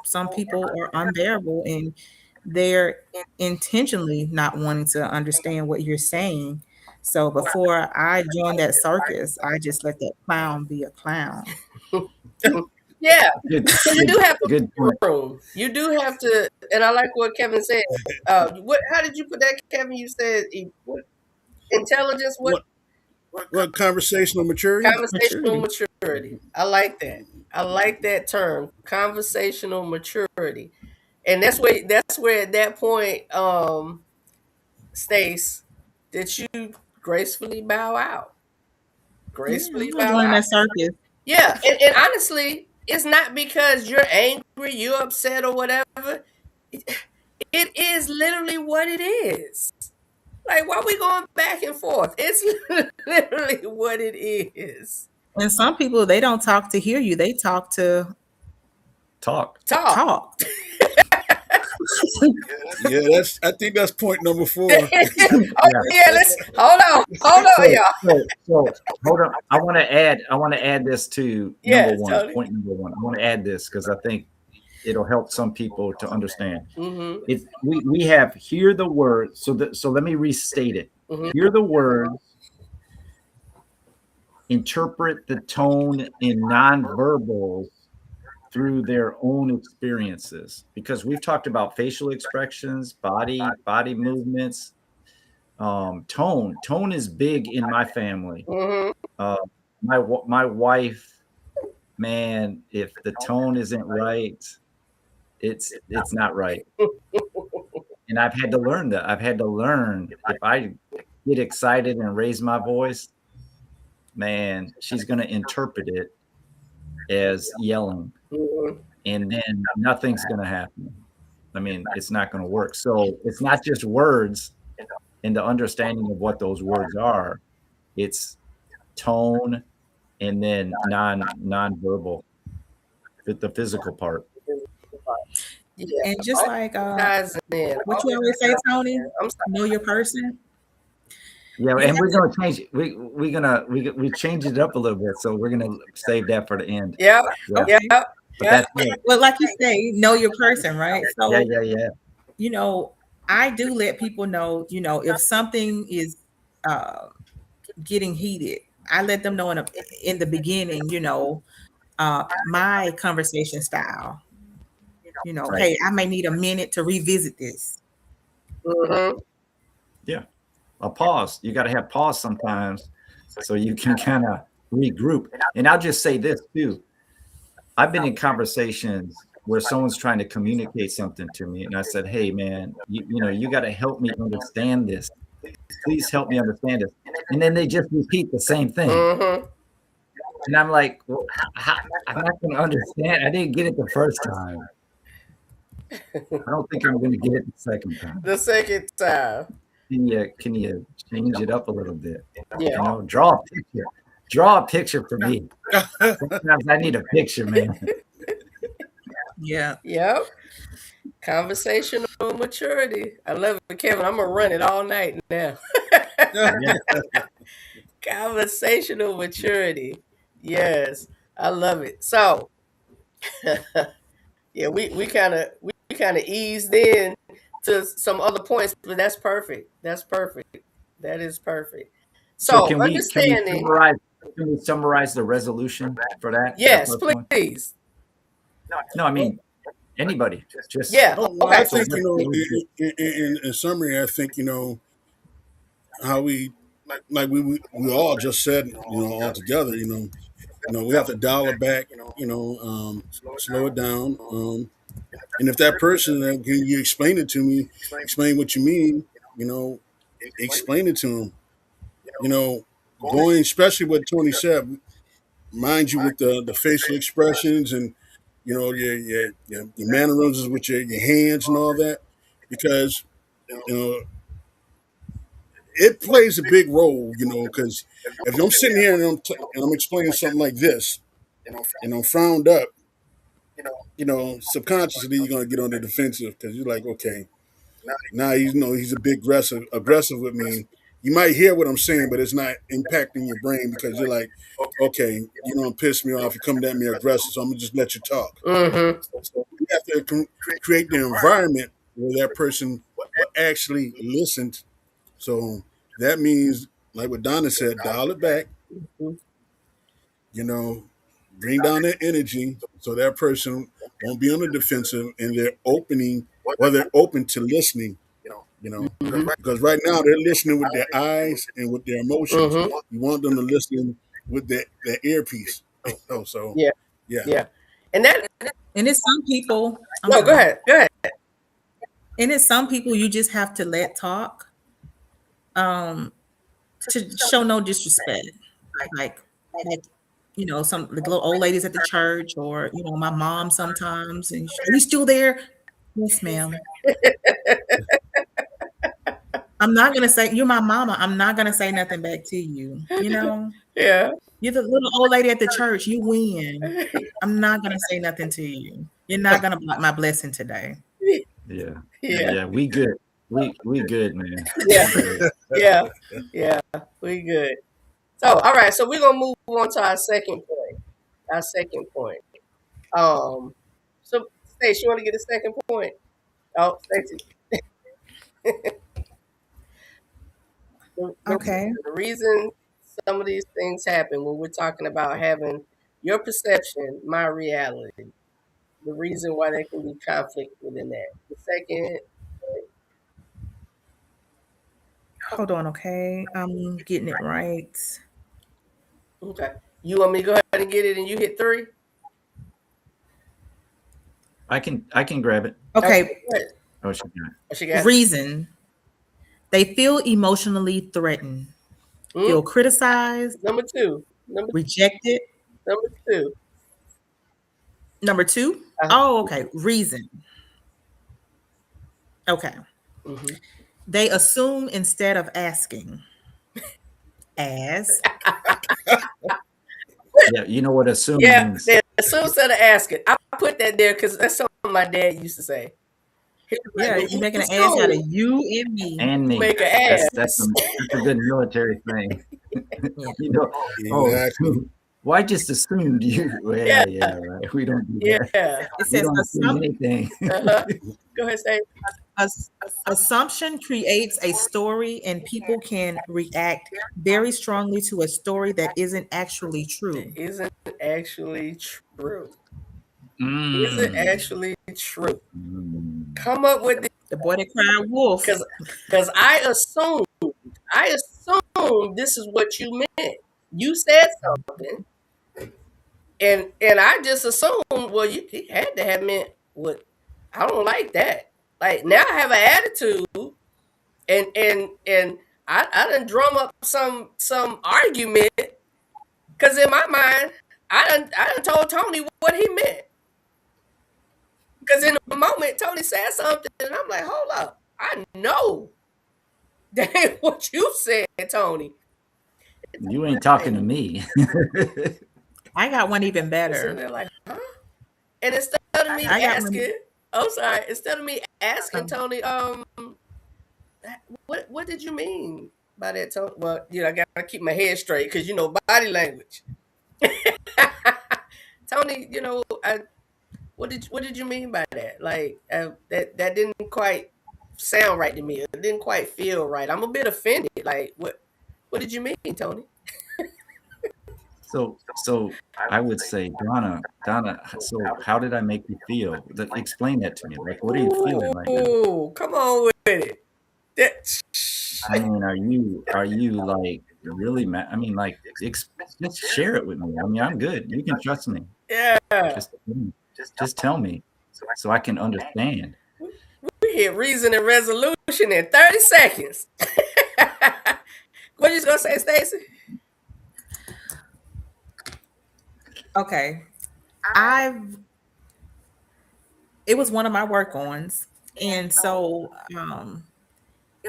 [SPEAKER 4] some people are unbearable and they're intentionally not wanting to understand what you're saying. So before I join that circus, I just let that clown be a clown.
[SPEAKER 1] Yeah.
[SPEAKER 2] Good,
[SPEAKER 1] So you do have to
[SPEAKER 2] good point.
[SPEAKER 1] room. You do have to, and I like what Kevin said. How did you put that, Kevin? You said what, intelligence.
[SPEAKER 3] What conversational maturity?
[SPEAKER 1] Conversational maturity. I like that. I like that term, conversational maturity. And that's where at that point, Stace, that you gracefully bow out. Gracefully
[SPEAKER 4] I'm not
[SPEAKER 1] bow
[SPEAKER 4] joining
[SPEAKER 1] out.
[SPEAKER 4] that circus.
[SPEAKER 1] Yeah, and honestly, it's not because you're angry, you're upset, or whatever. It is literally what it is. Like, why are we going back and forth? It's literally what it is.
[SPEAKER 4] And some people, they don't talk to hear you. They talk to
[SPEAKER 2] Talk.
[SPEAKER 4] talk.
[SPEAKER 3] Yeah, I think that's point number 4.
[SPEAKER 1] Oh, yeah, let's hold on, y'all.
[SPEAKER 2] So hold on. I want to add this to
[SPEAKER 1] Yeah,
[SPEAKER 2] number one.
[SPEAKER 1] totally.
[SPEAKER 2] Point number 1. I want to add this because I think it'll help some people to understand.
[SPEAKER 1] Mm-hmm.
[SPEAKER 2] If we have hear the word, so let me restate it.
[SPEAKER 1] Mm-hmm.
[SPEAKER 2] Hear the words, interpret the tone in nonverbals through their own experiences, because we've talked about facial expressions, body movements, tone is big in my family.
[SPEAKER 1] Mm-hmm.
[SPEAKER 2] My wife, man, if the tone isn't right, it's not right. And I've had to learn that. I've had to learn if I get excited and raise my voice, man, she's going to interpret it as yelling.
[SPEAKER 1] Mm-hmm.
[SPEAKER 2] And then nothing's going to happen. I mean, it's not going to work. So it's not just words and the understanding of what those words are. It's tone and then non-verbal, the physical part.
[SPEAKER 1] Yeah.
[SPEAKER 4] And just like
[SPEAKER 1] Guys, man,
[SPEAKER 4] what you always say, Tony,
[SPEAKER 1] I'm sorry.
[SPEAKER 4] know your person.
[SPEAKER 2] Yeah, and we're gonna change it. We changed it up a little bit, so we're gonna save that for the end.
[SPEAKER 1] Yeah.
[SPEAKER 4] Okay.
[SPEAKER 1] Yeah.
[SPEAKER 2] But that's it.
[SPEAKER 4] Well, like you say, know your person, right? So
[SPEAKER 2] Yeah.
[SPEAKER 4] I do let people know, if something is getting heated, I let them know in the beginning, my conversation style.
[SPEAKER 2] Right.
[SPEAKER 4] Hey, I may need a minute to revisit this.
[SPEAKER 1] Mm-hmm.
[SPEAKER 2] Yeah. A pause. You got to have pause sometimes so you can kind of regroup. And I'll just say this too. I've been in conversations where someone's trying to communicate something to me, and I said, "Hey, man, you got to help me understand this. Please help me understand this." And then they just repeat the same thing,
[SPEAKER 1] Mm-hmm.
[SPEAKER 2] and I'm like, well, "I'm not going to understand. I didn't get it the first time. I don't think I'm going to get it the second time.
[SPEAKER 1] The second time.
[SPEAKER 2] Can you change it up a little bit?
[SPEAKER 1] Yeah.
[SPEAKER 2] Draw a picture. Draw a picture for me. Sometimes I need a picture, man."
[SPEAKER 4] Yeah.
[SPEAKER 1] Yep. Conversational maturity. I love it, Kevin. I'm gonna run it all night now. Conversational maturity. Yes, I love it. So, yeah, we kind of eased in to some other points, but that's perfect. That's perfect. That is perfect. So
[SPEAKER 2] can we
[SPEAKER 1] understanding.
[SPEAKER 2] Can we summarize the resolution for that?
[SPEAKER 1] Yes,
[SPEAKER 2] that first one?
[SPEAKER 1] please.
[SPEAKER 2] No, I mean anybody. Just
[SPEAKER 1] Yeah.
[SPEAKER 3] Oh, well,
[SPEAKER 1] Okay.
[SPEAKER 3] I think in summary, I think how we like we all just said all together. We have to dial it back. Slow it down. And if that person, can you explain it to me? Explain what you mean. Explain it to them. Going, especially what Tony said, mind you, with the facial expressions and your mannerisms with your hands and all that, because you know it plays a big role. Because if I'm sitting here and I'm explaining something like this, and I'm frowned up, subconsciously you're gonna get on the defensive because you're like, okay, now he's a bit aggressive with me. You might hear what I'm saying, but it's not impacting your brain because you're like, okay, piss me off. You're coming at me aggressive, so I'm gonna just let you talk.
[SPEAKER 1] Mm-hmm.
[SPEAKER 3] So you have to create the environment where that person will actually listen. So that means, like what Donna said, dial it back. Bring down their energy so that person won't be on the defensive and they're open to listening. Because right now they're listening with their eyes and with their emotions.
[SPEAKER 1] Mm-hmm.
[SPEAKER 3] You want them to listen with their earpiece. So
[SPEAKER 1] Yeah.
[SPEAKER 3] yeah.
[SPEAKER 1] Yeah. And
[SPEAKER 4] it's some people.
[SPEAKER 1] No, go ahead. Go ahead.
[SPEAKER 4] And it's some people you just have to let talk. To show no disrespect, like some little old ladies at the church, or my mom sometimes, and are you still there? Yes, ma'am. I'm not gonna say you're my mama. I'm not gonna say nothing back to you.
[SPEAKER 1] Yeah.
[SPEAKER 4] You're the little old lady at the church. You win. I'm not gonna say nothing to you. You're not gonna block my blessing today.
[SPEAKER 2] Yeah. We good. We good, man.
[SPEAKER 1] Yeah. Yeah. We good. So, all right. So we're gonna move on to our second point. So Stacey, you want to get a second point? Oh, Stacey.
[SPEAKER 4] Okay.
[SPEAKER 1] The reason some of these things happen when we're talking about having your perception, my reality. The reason why there can be conflict within that. The second.
[SPEAKER 4] Hold on, okay. I'm getting it right.
[SPEAKER 1] Okay. You want me to go ahead and get it and you hit 3?
[SPEAKER 2] I can grab it.
[SPEAKER 4] Okay.
[SPEAKER 2] Oh,
[SPEAKER 1] she got it.
[SPEAKER 4] Reason. They feel emotionally threatened, feel criticized.
[SPEAKER 1] Number 2.
[SPEAKER 4] Rejected.
[SPEAKER 1] Number 2.
[SPEAKER 4] Number 2? Oh, okay. Reason. Okay.
[SPEAKER 1] Mm-hmm.
[SPEAKER 4] They assume instead of asking. As.
[SPEAKER 2] Yeah, you know what assume means.
[SPEAKER 1] Yeah, assume instead of asking. I put that there because that's something my dad used to say.
[SPEAKER 4] Yeah, you're making an ass out of you and me.
[SPEAKER 2] And me.
[SPEAKER 1] Make an ass.
[SPEAKER 2] That's a good military thing.
[SPEAKER 3] Exactly.
[SPEAKER 2] Why just assumed you? Yeah, right. We don't do that.
[SPEAKER 1] Yeah.
[SPEAKER 4] It says
[SPEAKER 2] assume anything.
[SPEAKER 1] Go ahead, say.
[SPEAKER 4] Assumption creates a story, and people can react very strongly to a story that isn't actually true.
[SPEAKER 1] It isn't actually true.
[SPEAKER 2] Mm.
[SPEAKER 1] Isn't actually true. Come up with
[SPEAKER 4] the boy that cried wolf.
[SPEAKER 1] Because I assumed this is what you meant. You said something, and I just assumed, well, he had to have meant what. I don't like that. Like, now I have an attitude, and I done drum up some argument, because in my mind I done told Tony what he meant. Because in the moment Tony said something, and I'm like, hold up, I know that ain't what you said, Tony.
[SPEAKER 2] You ain't talking to me.
[SPEAKER 4] I got one even better.
[SPEAKER 1] And they're like, huh? And instead of me asking Tony, what did you mean by that, Tony? Well, I gotta keep my head straight because body language. Tony, what did you mean by that? Like, that didn't quite sound right to me. It didn't quite feel right. I'm a bit offended. Like, what did you mean, Tony?
[SPEAKER 2] So I would say, Donna. So how did I make you feel? Explain that to me. Like, what are you feeling right now?
[SPEAKER 1] Ooh, come on with it. That,
[SPEAKER 2] I mean, are you like really mad? I mean, like, just share it with me. I mean, I'm good. You can trust me.
[SPEAKER 1] yeah.
[SPEAKER 2] Just tell me, so I can understand.
[SPEAKER 1] We hit reason and resolution in 30 seconds. What you gonna say, Stacy?
[SPEAKER 4] Okay. It was one of my work ons. And so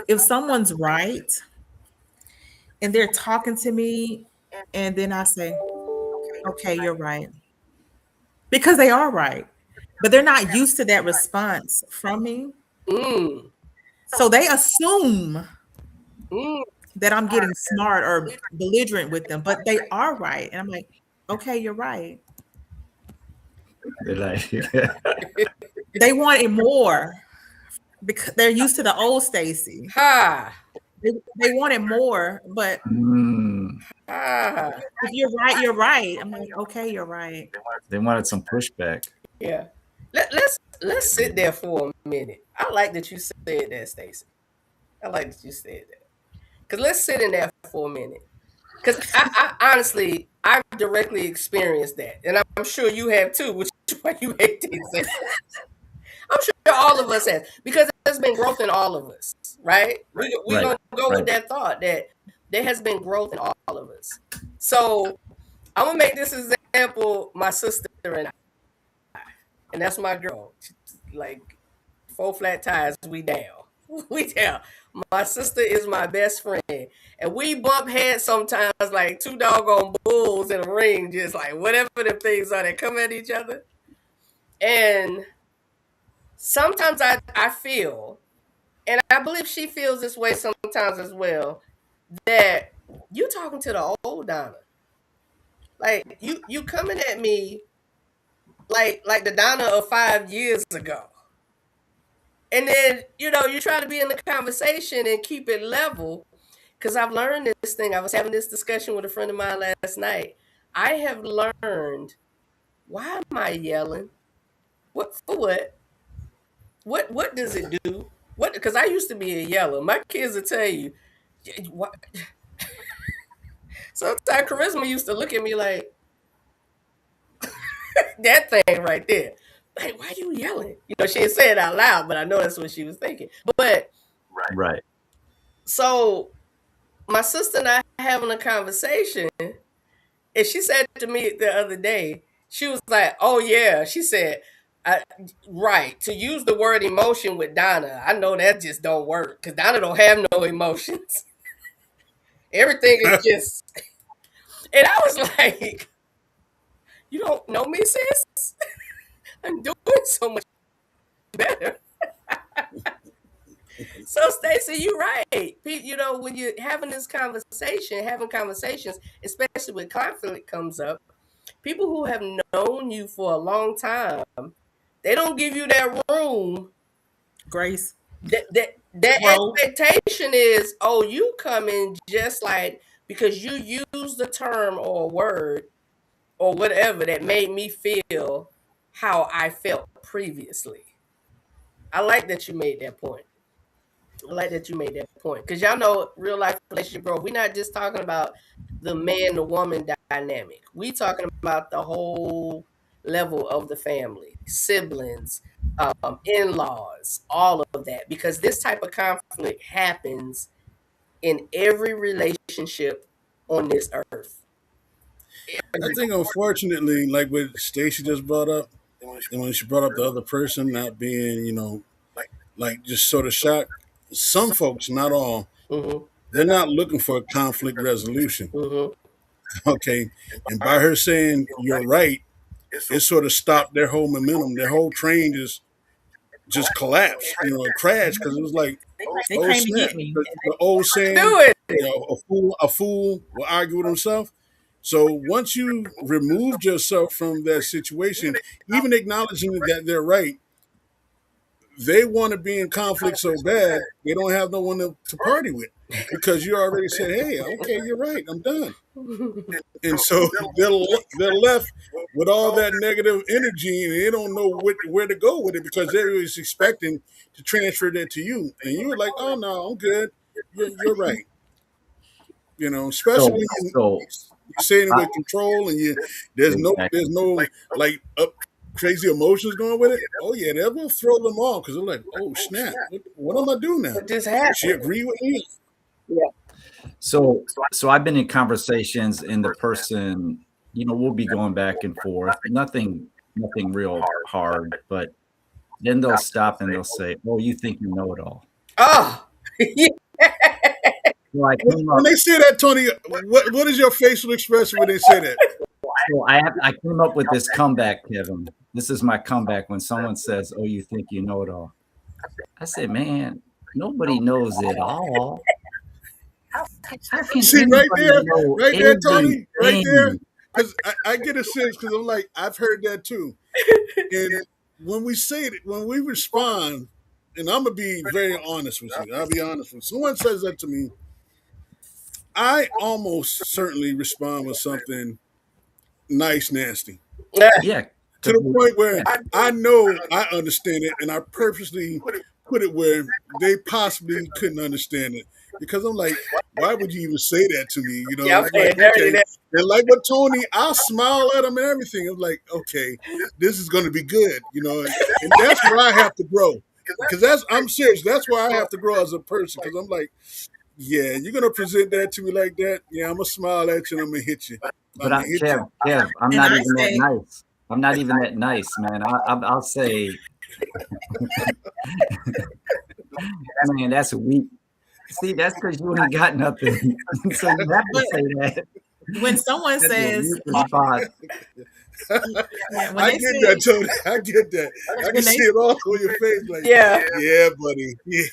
[SPEAKER 4] if someone's right and they're talking to me, and then I say, okay, you're right. Because they are right. But they're not used to that response from me.
[SPEAKER 1] Mm.
[SPEAKER 4] So they assume
[SPEAKER 1] Mm.
[SPEAKER 4] that I'm getting smart or belligerent with them, but they are right. And I'm like, okay, you're right.
[SPEAKER 2] They're like,
[SPEAKER 4] They wanted more because they're used to the old Stacy.
[SPEAKER 1] Ha.
[SPEAKER 4] They wanted more, but
[SPEAKER 1] Ha.
[SPEAKER 4] if you're right, you're right. I'm like, okay, you're right.
[SPEAKER 2] they wanted some pushback.
[SPEAKER 1] Yeah. Let's sit there for a minute. I like that you said that, Stacy. I like that you said that. Cause let's sit in there for a minute. Cause I honestly I've directly experienced that, and I'm sure you have too, which is why you hate to say. I'm sure all of us have, because there's been growth in all of us, right? We're
[SPEAKER 2] Right.
[SPEAKER 1] gonna go with
[SPEAKER 2] Right.
[SPEAKER 1] that thought that there has been growth in all of us. So I'm gonna make this example, my sister and I, and that's my girl. Like 4 flat tires, we down. We down. My sister is my best friend. And we bump heads sometimes like two doggone bulls in a ring, just like whatever the things are that come at each other. And sometimes I feel, and I believe she feels this way sometimes as well, that you talking to the old Donna. Like you coming at me like the Donna of 5 years ago. And then, you try to be in the conversation and keep it level. Because I've learned this thing. I was having this discussion with a friend of mine last night. I have learned, why am I yelling? What for what? What does it do? What? Because I used to be a yeller. My kids will tell you. What? Sometimes Charisma used to look at me like, that thing right there. Like, why are you yelling? She didn't say it out loud, but I know that's what she was thinking. But
[SPEAKER 2] Right.
[SPEAKER 1] so my sister and I having a conversation, and she said to me the other day, she was like, "Oh yeah," she said, "Right, to use the word emotion with Donna, I know that just don't work because Donna don't have no emotions. Everything is just." And I was like, "You don't know me, sis. I'm doing so much better." So Stacey, you're right. When you're having this conversation, having conversations, especially when conflict comes up, people who have known you for a long time, they don't give you that room.
[SPEAKER 4] Grace.
[SPEAKER 1] That
[SPEAKER 4] Bro.
[SPEAKER 1] expectation is, oh, you come in just like, because you use the term or word or whatever that made me feel how I felt previously. I like that you made that point. I like that you made that point, because y'all know real life relationship growth. We're not just talking about the man to woman dynamic. We talking about the whole level of the family, siblings, in-laws, all of that, because this type of conflict happens in every relationship on this earth.
[SPEAKER 3] I think, unfortunately, like what Stacy just brought up, and when she brought up the other person not being, like just sort of shocked, some folks, not all,
[SPEAKER 1] Mm-hmm.
[SPEAKER 3] they're not looking for a conflict resolution.
[SPEAKER 1] Mm-hmm.
[SPEAKER 3] Okay. And by her saying you're right, it sort of stopped their whole momentum. Their whole train just collapsed, crashed, because it was like,
[SPEAKER 4] They
[SPEAKER 3] oh
[SPEAKER 4] came to
[SPEAKER 3] snap.
[SPEAKER 4] get me.
[SPEAKER 3] The old saying,
[SPEAKER 1] Do it.
[SPEAKER 3] a fool will argue with himself. So once you removed yourself from that situation, even acknowledging that they're right, they want to be in conflict so bad they don't have no one to party with because you already said, "Hey, okay, you're right, I'm done." And so they're left with all that negative energy, and they don't know where to go with it because they're always expecting to transfer that to you, and you were like, "Oh no, I'm good. You're right." You know, especially when
[SPEAKER 2] So
[SPEAKER 3] you're saying it with control, and there's no like crazy emotions going with it. Oh yeah, that will throw them off because they're like, "Oh snap, what am I doing now?"
[SPEAKER 1] What just happened?
[SPEAKER 3] She agree with me.
[SPEAKER 2] So I've been in conversations, and the person, we'll be going back and forth. Nothing real hard, but then they'll stop and they'll say, "Oh, you think you know it all."
[SPEAKER 1] Oh, yeah.
[SPEAKER 2] Like,
[SPEAKER 3] When they say that, Tony, what is your facial expression when they say that?
[SPEAKER 2] so I came up with this comeback, Kevin. This is my comeback when someone says, "Oh, you think you know it all." I said, "Man, nobody knows it all." How can
[SPEAKER 3] See, right
[SPEAKER 2] anybody
[SPEAKER 3] there,
[SPEAKER 2] know
[SPEAKER 3] Tony, right there.
[SPEAKER 2] everything?
[SPEAKER 3] Because I get a sense because I'm like, I've heard that too. And when we say it, when we respond, and I'm gonna be very honest with you. I'll be honest with you. Someone says that to me, I almost certainly respond with something nice, nasty.
[SPEAKER 2] Yeah,
[SPEAKER 3] To the point where I know I understand it, and I purposely put it where they possibly couldn't understand it. Because I'm like, why would you even say that to me? You know,
[SPEAKER 1] Yeah,
[SPEAKER 3] it's like, okay. And like with Tony, I'll smile at him and everything. I'm like, okay, this is going to be good, and that's where I have to grow. Because I'm serious. That's where I have to grow as a person. Because I'm like, yeah, you're going to present that to me like that. Yeah, I'm going to smile at you and I'm going to hit you.
[SPEAKER 2] but Kev, I'm not even that nice. I'm not even that nice, man. I'll say, man, that's weak. See, that's because you ain't got nothing. So you have to say that.
[SPEAKER 4] When someone says,
[SPEAKER 3] I get that, Tony. I get that. I can see it all on your face. Like, yeah, buddy. Yeah.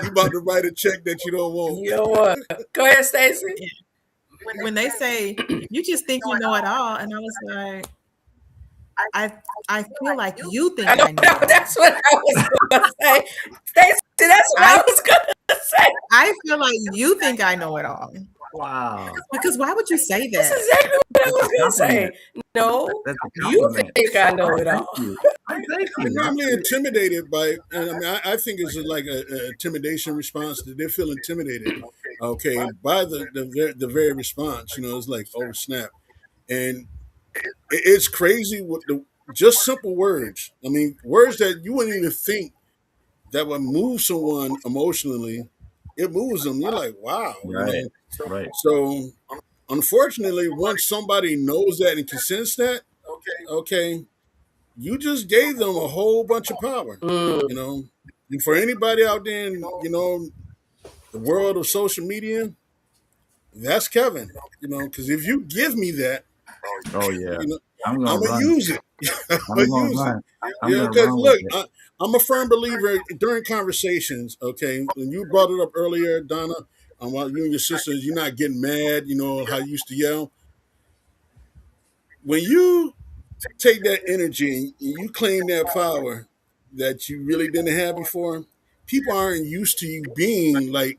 [SPEAKER 3] You about to write a check that you don't want.
[SPEAKER 1] You know what? Go ahead, Stacey.
[SPEAKER 4] When they say, "You just think you know it all," and I was like, I feel like you think I know it all.
[SPEAKER 1] That's what I was going to say. Stacey, that's what I was going to say.
[SPEAKER 4] I feel like you think I know it all.
[SPEAKER 2] Wow.
[SPEAKER 4] Because why would you say that?
[SPEAKER 1] That's exactly what I was going to say. No, you think I know it all.
[SPEAKER 3] I'm normally intimidated by, I think it's like a intimidation response. That they feel intimidated, okay, by the very response. It's like, oh snap, and it's crazy with just simple words. I mean, words that you wouldn't even think that would move someone emotionally. It moves them. You're like, wow,
[SPEAKER 2] right, right.
[SPEAKER 3] So, unfortunately, once somebody knows that and can sense that, okay, you just gave them a whole bunch of power. And for anybody out there in the world of social media, that's Kevin. Because if you give me that,
[SPEAKER 2] oh yeah,
[SPEAKER 3] I'm gonna use it. Because look, I'm a firm believer during conversations. Okay, when you brought it up earlier, Donna, while you and your sisters, you're not getting mad. How you used to yell. When you take that energy and you claim that power that you really didn't have before, people aren't used to you being like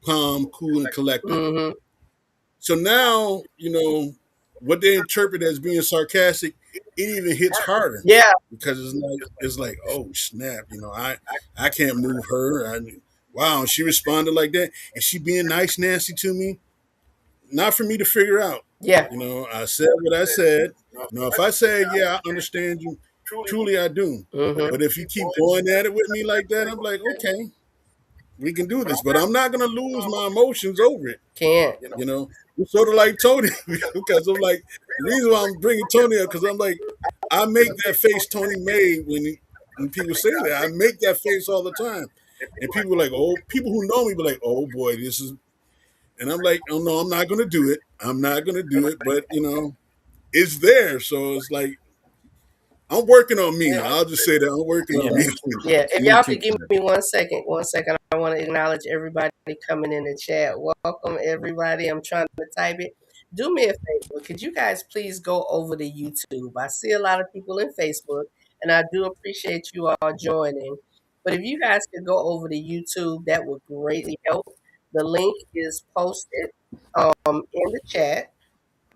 [SPEAKER 3] calm, cool, and collected.
[SPEAKER 1] Mm-hmm.
[SPEAKER 3] So now, what they interpret as being sarcastic, it even hits harder.
[SPEAKER 1] Yeah.
[SPEAKER 3] Because it's like, oh snap, I can't move her. Wow, she responded like that. And she being nice, nasty to me. Not for me to figure out.
[SPEAKER 1] Yeah.
[SPEAKER 3] I said what I said. If I say, yeah, I understand you, truly I do.
[SPEAKER 1] Mm-hmm.
[SPEAKER 3] But if you keep going at it with me like that, I'm like, okay, we can do this. But I'm not going to lose my emotions over it.
[SPEAKER 1] Can't.
[SPEAKER 3] It's sort of like Tony. Because I'm like, the reason why I'm bringing Tony up, because I'm like, I make that face Tony made when people say that. I make that face all the time. And people are like, people who know me be like, oh boy, this is. And I'm like, oh no, I'm not going to do it. I'm not going to do it. But, it's there. So it's like, I'm working on me. I'll just say that I'm working on me.
[SPEAKER 1] Yeah, if y'all could give me 1 second. I want to acknowledge everybody coming in the chat. Welcome, everybody. I'm trying to type it. Do me a favor. Could you guys please go over to YouTube? I see a lot of people in Facebook, and I do appreciate you all joining. But if you guys could go over to YouTube, that would greatly help. The link is posted in the chat.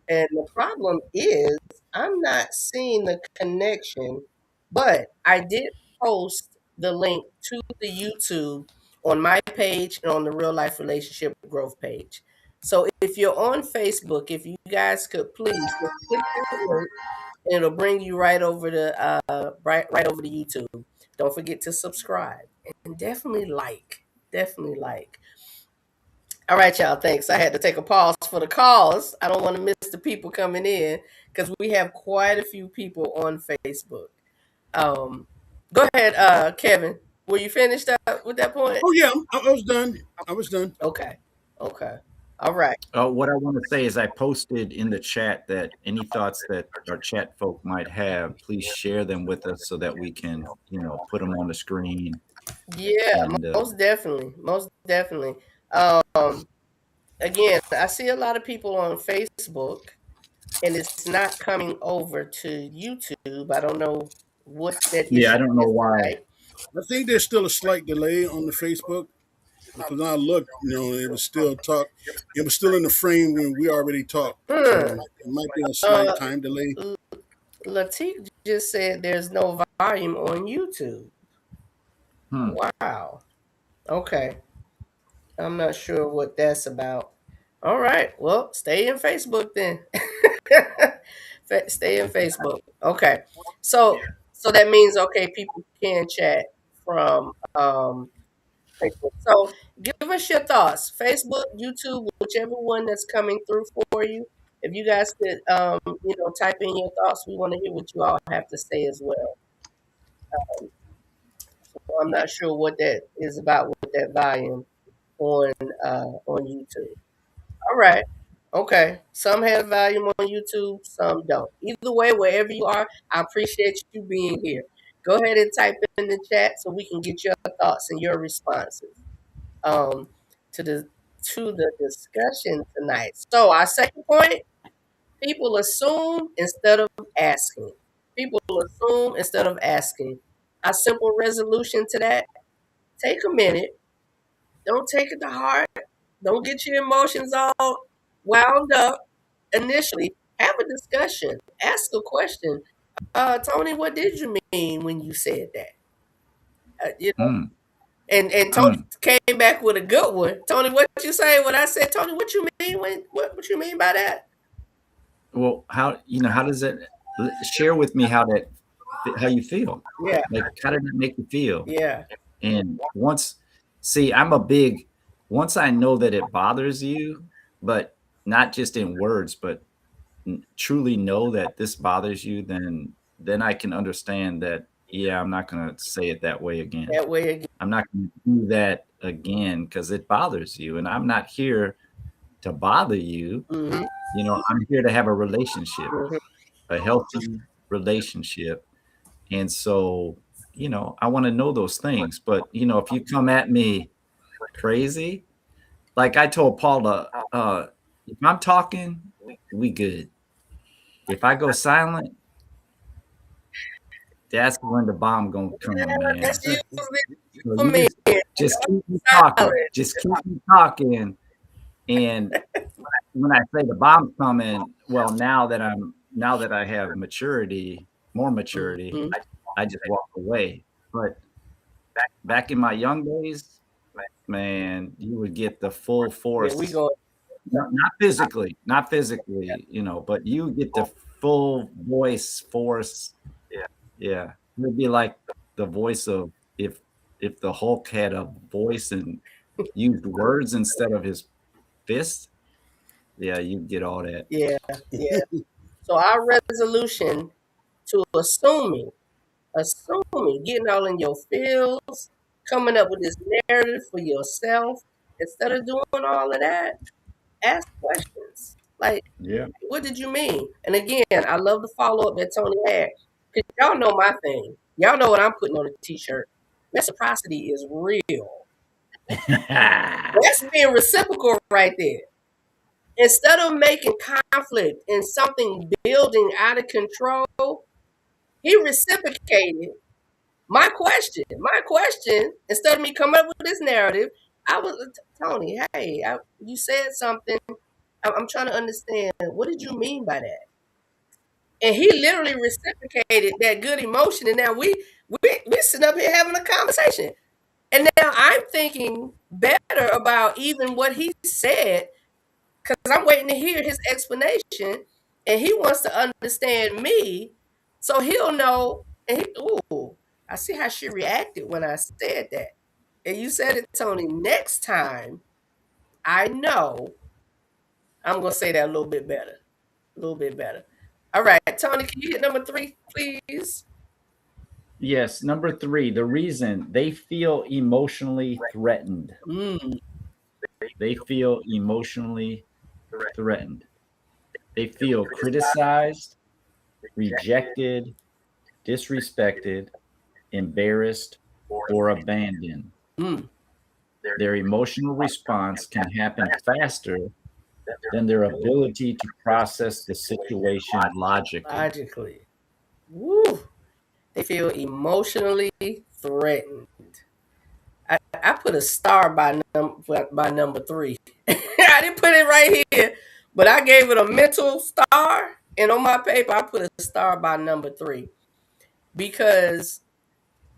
[SPEAKER 1] And the problem is, I'm not seeing the connection, but I did post the link to the YouTube on my page and on the Real Life Relationship Growth page. So if you're on Facebook, if you guys could please just click the link, and it'll bring you right over to right over to YouTube. Don't forget to subscribe and definitely like. Definitely like. All right, y'all. Thanks. I had to take a pause for the calls. I don't want to miss the people coming in because we have quite a few people on Facebook. Go ahead, Kevin. Were you finished up with that point?
[SPEAKER 3] Oh yeah, I was done. I was done.
[SPEAKER 1] Okay. Okay. All right.
[SPEAKER 2] What I want to say is I posted in the chat that any thoughts that our chat folk might have, please share them with us so that we can, put them on the screen.
[SPEAKER 1] Yeah,
[SPEAKER 2] And,
[SPEAKER 1] most definitely. Most definitely. Again, I see a lot of people on Facebook, and it's not coming over to YouTube. I don't know what that issue
[SPEAKER 2] yeah, I don't know
[SPEAKER 1] is
[SPEAKER 2] why.
[SPEAKER 1] tonight.
[SPEAKER 3] I think there's still a slight delay on the Facebook because I looked, it was still It was still in the frame when we already talked. So it might be a slight time delay.
[SPEAKER 1] Latif just said there's no volume on YouTube. Wow. Okay. I'm not sure what that's about. All right. Well, stay in Facebook then. Stay in Facebook. Okay. So that means people can chat from Facebook. So give us your thoughts. Facebook, YouTube, whichever one that's coming through for you. If you guys could type in your thoughts, we want to hear what you all have to say as well. So I'm not sure what that is about with that volume on YouTube. All right. Okay. Some have volume on YouTube, some don't. Either way, wherever you are, I appreciate you being here. Go ahead and type in the chat so we can get your thoughts and your responses to the discussion tonight. So our second point: people assume instead of asking. People assume instead of asking. Our simple resolution to that: take a minute. Don't take it to heart. Don't get your emotions all wound up initially. Have a discussion. Ask a question. Tony, what did you mean when you said that? And Tony came back with a good one. Tony, what you say when I said, Tony, what you mean? What you mean by that?
[SPEAKER 2] Well, how does it? Share with me how you feel.
[SPEAKER 1] Yeah.
[SPEAKER 2] Like, how did it make you feel?
[SPEAKER 1] Yeah.
[SPEAKER 2] And once I know that it bothers you, but not just in words, but truly know that this bothers you, then I can understand that, yeah, I'm not going to say it that way again. I'm not going to do that again because it bothers you. And I'm not here to bother you.
[SPEAKER 1] Mm-hmm.
[SPEAKER 2] I'm here to have a relationship, a healthy relationship. And so, I want to know those things. But, if you come at me crazy, like I told Paula, if I'm talking, we good. If I go silent, that's when the bomb gonna come, man.
[SPEAKER 1] That's
[SPEAKER 2] So
[SPEAKER 1] for me.
[SPEAKER 2] Just keep me talking. Just keep me talking. And when I say the bomb's coming, well, now that I have more maturity, I just walk away. But back in my young days, man, you would get the full force.
[SPEAKER 1] Yeah, we go.
[SPEAKER 2] Not physically, but you get the full voice force. Yeah. It'd be like the voice of if the Hulk had a voice and used words instead of his fist. Yeah, you get all that.
[SPEAKER 1] Yeah. So our resolution to assuming, getting all in your feels, coming up with this narrative for yourself, instead of doing all of that, ask questions. Like, what did you mean? And again, I love the follow-up that Tony had. Because y'all know my thing. Y'all know what I'm putting on a t-shirt. Reciprocity is real. That's being reciprocal right there. Instead of making conflict and something building out of control, He reciprocated my question. My question, instead of me coming up with this narrative, I was Tony. Hey, you said something. I'm trying to understand. What did you mean by that? And he literally reciprocated that good emotion. And now we sitting up here having a conversation. And now I'm thinking better about even what he said because I'm waiting to hear his explanation, and he wants to understand me, so he'll know. And ooh, I see how she reacted when I said that. And you said it, Tony. Next time, I know I'm gonna say that a little bit better, a little bit better. All right, Tony, can you hit number 3, please?
[SPEAKER 2] Yes, number 3, the reason they feel emotionally threatened.
[SPEAKER 1] Mm.
[SPEAKER 2] They feel emotionally threatened. They feel criticized, rejected, disrespected, embarrassed, or abandoned.
[SPEAKER 1] Mm.
[SPEAKER 2] Their emotional response can happen faster than their ability to process the situation logically.
[SPEAKER 1] Logically, woo. They feel emotionally threatened. I put a star by number 3. I didn't put it right here, but I gave it a mental star, and on my paper I put a star by number 3 because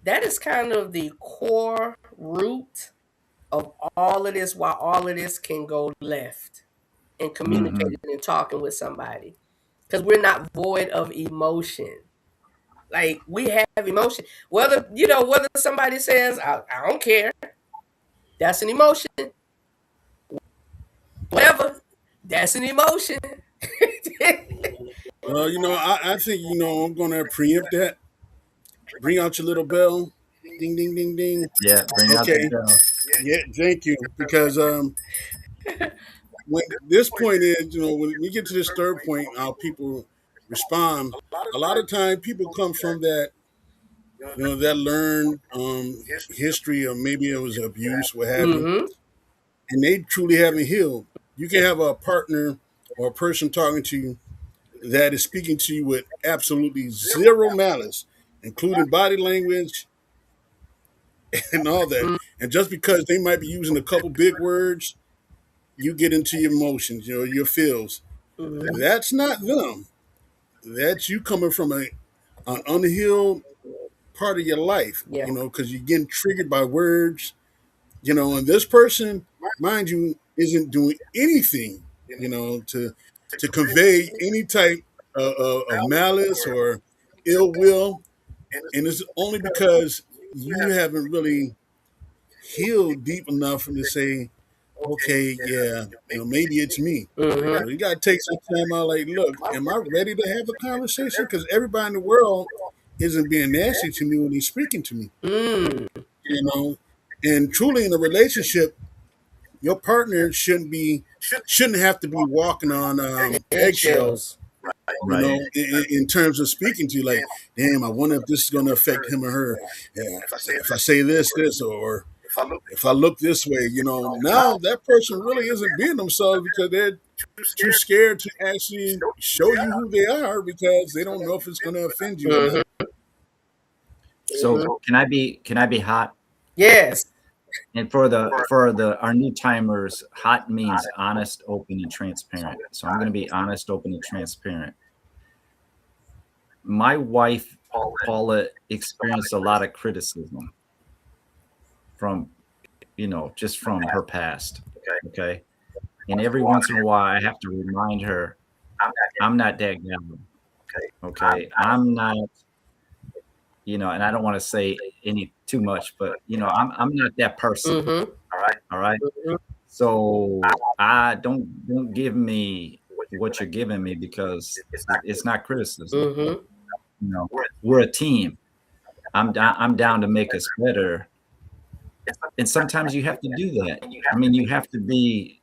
[SPEAKER 1] that is kind of the core root of all of this. Why all of this can go left in communicating and talking with somebody, because we're not void of emotion. Like, we have emotion. Whether somebody says, I don't care, that's an emotion. Whatever, that's an emotion.
[SPEAKER 3] I think I'm gonna preempt that. Bring out your little bell. Ding ding ding ding.
[SPEAKER 2] Yeah, bring out
[SPEAKER 3] Okay.
[SPEAKER 2] the bell.
[SPEAKER 3] Yeah, thank you. Because when this point is, when we get to this third point, how people respond. A lot of time, people come from that, that learned history, or maybe it was abuse, what have you,
[SPEAKER 1] Mm-hmm.
[SPEAKER 3] and they truly haven't healed. You can have a partner or a person talking to you that is speaking to you with absolutely zero malice, including body language and all that. And just because they might be using a couple big words, you get into your emotions, your feels.
[SPEAKER 1] Mm-hmm.
[SPEAKER 3] That's not them. That's you coming from an unhealed part of your life,
[SPEAKER 1] Yeah.
[SPEAKER 3] because you're getting triggered by words, and this person, mind you, isn't doing anything, to convey any type of malice or ill will. And it's only because you haven't really healed deep enough to say, okay, yeah, maybe it's me.
[SPEAKER 1] Mm-hmm.
[SPEAKER 3] You got to take some time out. Like, look, am I ready to have a conversation? Because everybody in the world isn't being nasty to me when they're speaking to me.
[SPEAKER 1] Mm.
[SPEAKER 3] And truly in a relationship, your partner shouldn't have to be walking on eggshells.
[SPEAKER 2] Right.
[SPEAKER 3] In terms of speaking to you, like, damn, I wonder if this is going to affect him or her. Yeah, if I say this, or if I look this way, now that person really isn't being themselves because they're too scared to actually show you who they are because they don't know if it's going to offend you or not.
[SPEAKER 2] So can I be hot?
[SPEAKER 1] Yes.
[SPEAKER 2] And for our new timers, hot means honest, open, and transparent. So I'm going to be honest, open, and transparent. My wife, Paula, experienced a lot of criticism from, just from her past. Okay. And every once in a while, I have to remind her, I'm not that guy. Okay. I'm not, and I don't want to say too much, but I'm not that person.
[SPEAKER 1] Mm-hmm.
[SPEAKER 2] All right.
[SPEAKER 1] Mm-hmm.
[SPEAKER 2] So I don't give me what you're giving me because it's not criticism.
[SPEAKER 1] Mm-hmm.
[SPEAKER 2] We're a team. I'm down to make us better. And sometimes you have to do that. I mean, you have to be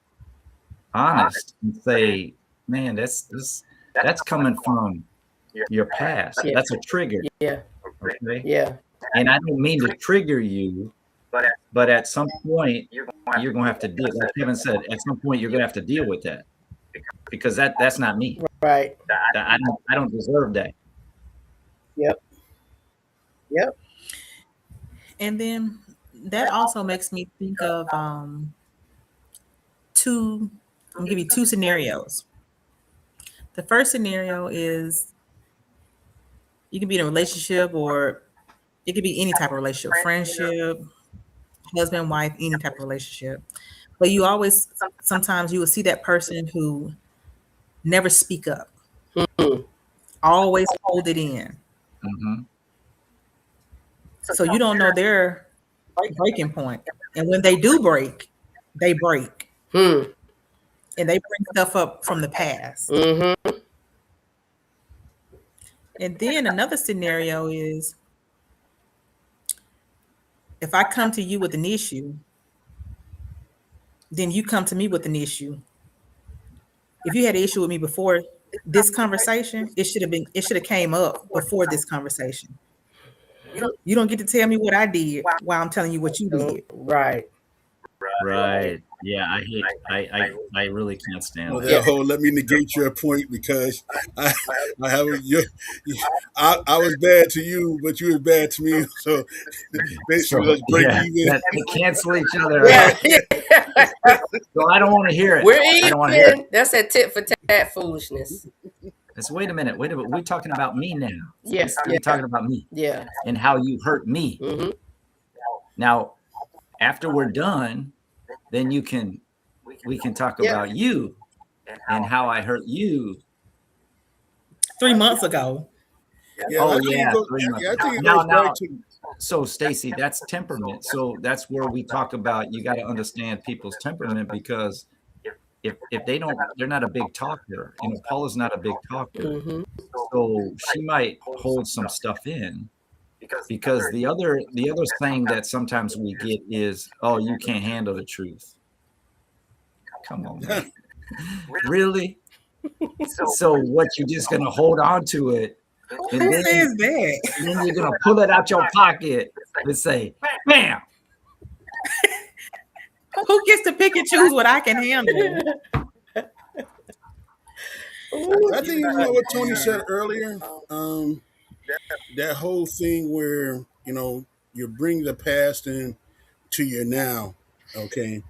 [SPEAKER 2] honest and say, man, that's coming from your past.
[SPEAKER 1] Yeah.
[SPEAKER 2] That's a trigger.
[SPEAKER 1] Yeah.
[SPEAKER 2] Okay.
[SPEAKER 1] Yeah.
[SPEAKER 2] And I don't mean to trigger you, but at some point you're gonna have to deal. Like Kevin said, at some point you're gonna have to deal with that because that's not me.
[SPEAKER 1] Right.
[SPEAKER 2] I don't deserve that.
[SPEAKER 1] Yep. Yep.
[SPEAKER 4] And then that also makes me think of two. I'm gonna give you two scenarios. The first scenario is you can be in a relationship, or it could be any type of relationship, friendship, husband, wife, any type of relationship. But you always, sometimes you will see that person who never speak up,
[SPEAKER 1] Mm.
[SPEAKER 4] always hold it in.
[SPEAKER 2] Mm-hmm.
[SPEAKER 4] So you don't know their breaking point. And when they do break, they break.
[SPEAKER 1] Hmm.
[SPEAKER 4] And they bring stuff up from the past.
[SPEAKER 1] Mm-hmm.
[SPEAKER 4] And then another scenario is if I come to you with an issue, then you come to me with an issue. If you had an issue with me before this conversation, it should have came up before this conversation. You don't get to tell me what I did while I'm telling you what you did.
[SPEAKER 1] Right.
[SPEAKER 2] Right. Yeah, I hate. I really can't stand
[SPEAKER 3] Well,
[SPEAKER 2] that.
[SPEAKER 3] that whole let me negate your point because I I have I was bad to you, but you was bad to me. So basically, let's break even.
[SPEAKER 2] They cancel each other
[SPEAKER 1] Yeah.
[SPEAKER 2] out. So I don't want to hear it.
[SPEAKER 1] We're
[SPEAKER 2] I don't want to hear it.
[SPEAKER 1] even. That's that tit for tat foolishness.
[SPEAKER 2] It's wait a minute. We're talking about me now.
[SPEAKER 1] Yes.
[SPEAKER 2] We're talking about me
[SPEAKER 1] Yeah.
[SPEAKER 2] and how you hurt me.
[SPEAKER 1] Mm-hmm.
[SPEAKER 2] Now, after we're done, then we can talk
[SPEAKER 1] Yeah.
[SPEAKER 2] about you and how I hurt you.
[SPEAKER 4] 3 months ago.
[SPEAKER 3] Yeah,
[SPEAKER 2] Oh,
[SPEAKER 3] I think
[SPEAKER 2] yeah,
[SPEAKER 3] it goes,
[SPEAKER 2] 3 months.
[SPEAKER 3] yeah, I think it
[SPEAKER 2] Now-
[SPEAKER 3] goes back to
[SPEAKER 2] So, Stacy, that's temperament. So that's where we talk about you got to understand people's temperament, because if they're not a big talker. Paula's not a big talker,
[SPEAKER 1] Mm-hmm.
[SPEAKER 2] so she might hold some stuff in. Because the other thing that sometimes we get is, oh, you can't handle the truth. Come on, man. Really? So what, you're just gonna hold on to it, and
[SPEAKER 4] Who
[SPEAKER 2] then
[SPEAKER 4] says that?
[SPEAKER 2] you're gonna pull it out your pocket and say, bam.
[SPEAKER 4] Who gets to pick and choose what I can handle?
[SPEAKER 3] I think you know what Tony said earlier. That whole thing where you bring the past in to your now, okay?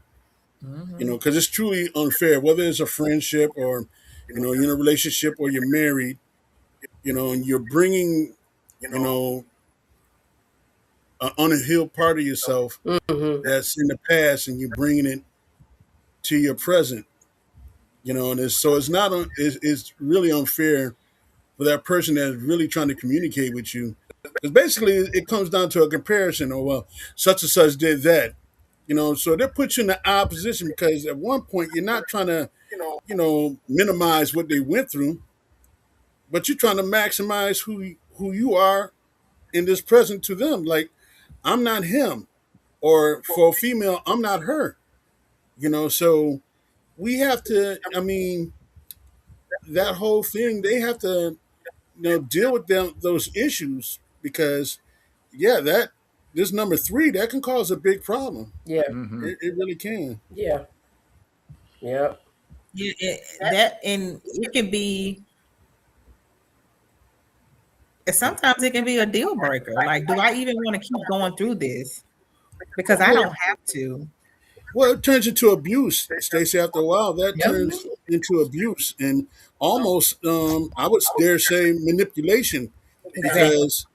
[SPEAKER 3] Because it's truly unfair, whether it's a friendship or you're in a relationship or you're married, and you're bringing an unhealed part of yourself
[SPEAKER 1] Mm-hmm.
[SPEAKER 3] that's in the past, and you're bringing it to your present, and it's not it's really unfair for that person that's really trying to communicate with you, because basically it comes down to a comparison. Oh, well, such and such did that, so they put you in the odd position, because at one point you're not trying to minimize what they went through, but you're trying to maximize who you are in this present to them. Like, I'm not him, or for a female, I'm not her. So we have to. I mean, that whole thing, they have to deal with those issues, because that this number three, that can cause a big problem.
[SPEAKER 1] Yeah.
[SPEAKER 2] Mhm.
[SPEAKER 3] It really can.
[SPEAKER 1] Yeah. Yeah.
[SPEAKER 4] Yeah, that, and it can be. Sometimes it can be a deal breaker. Like, do I even want to keep going through this? Because I don't have to.
[SPEAKER 3] Well, it turns into abuse, Stacey. After a while, that
[SPEAKER 1] Yep.
[SPEAKER 3] turns into abuse, and almost, I would dare say, manipulation.
[SPEAKER 4] Exactly.
[SPEAKER 3] Because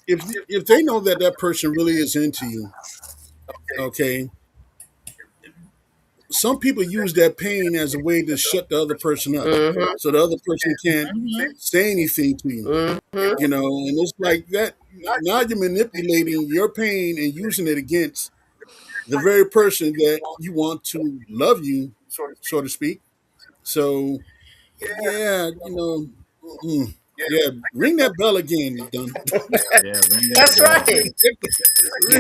[SPEAKER 3] if they know that person really is into you, okay, some people use that pain as a way to shut the other person up,
[SPEAKER 1] Mm-hmm.
[SPEAKER 3] so the other person can't
[SPEAKER 4] Mhm.
[SPEAKER 3] say anything to you.
[SPEAKER 1] Mm-hmm.
[SPEAKER 3] And it's like that. Now you're manipulating your pain and using it against the very person that you want to love you, so to speak. So, yeah, ring that bell again, you done.
[SPEAKER 2] Yeah, ring that
[SPEAKER 1] That's
[SPEAKER 2] bell.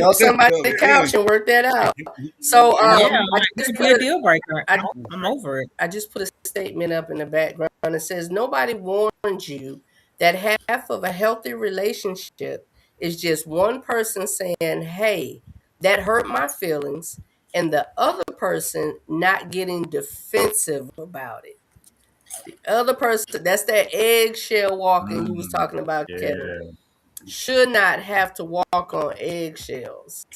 [SPEAKER 1] right. Somebody on the couch and work that out. So
[SPEAKER 4] Yeah,
[SPEAKER 1] I
[SPEAKER 4] it
[SPEAKER 1] just
[SPEAKER 4] could be a
[SPEAKER 1] put
[SPEAKER 4] deal breaker.
[SPEAKER 1] I-
[SPEAKER 4] I'm over it.
[SPEAKER 1] I just put a statement up in the background that says nobody warned you that half of a healthy relationship is just one person saying, "Hey, that hurt my feelings," and the other person not getting defensive about it. The other person, that's that eggshell walking you was talking about, Kevin.
[SPEAKER 2] Yeah.
[SPEAKER 1] should not have to walk on eggshells.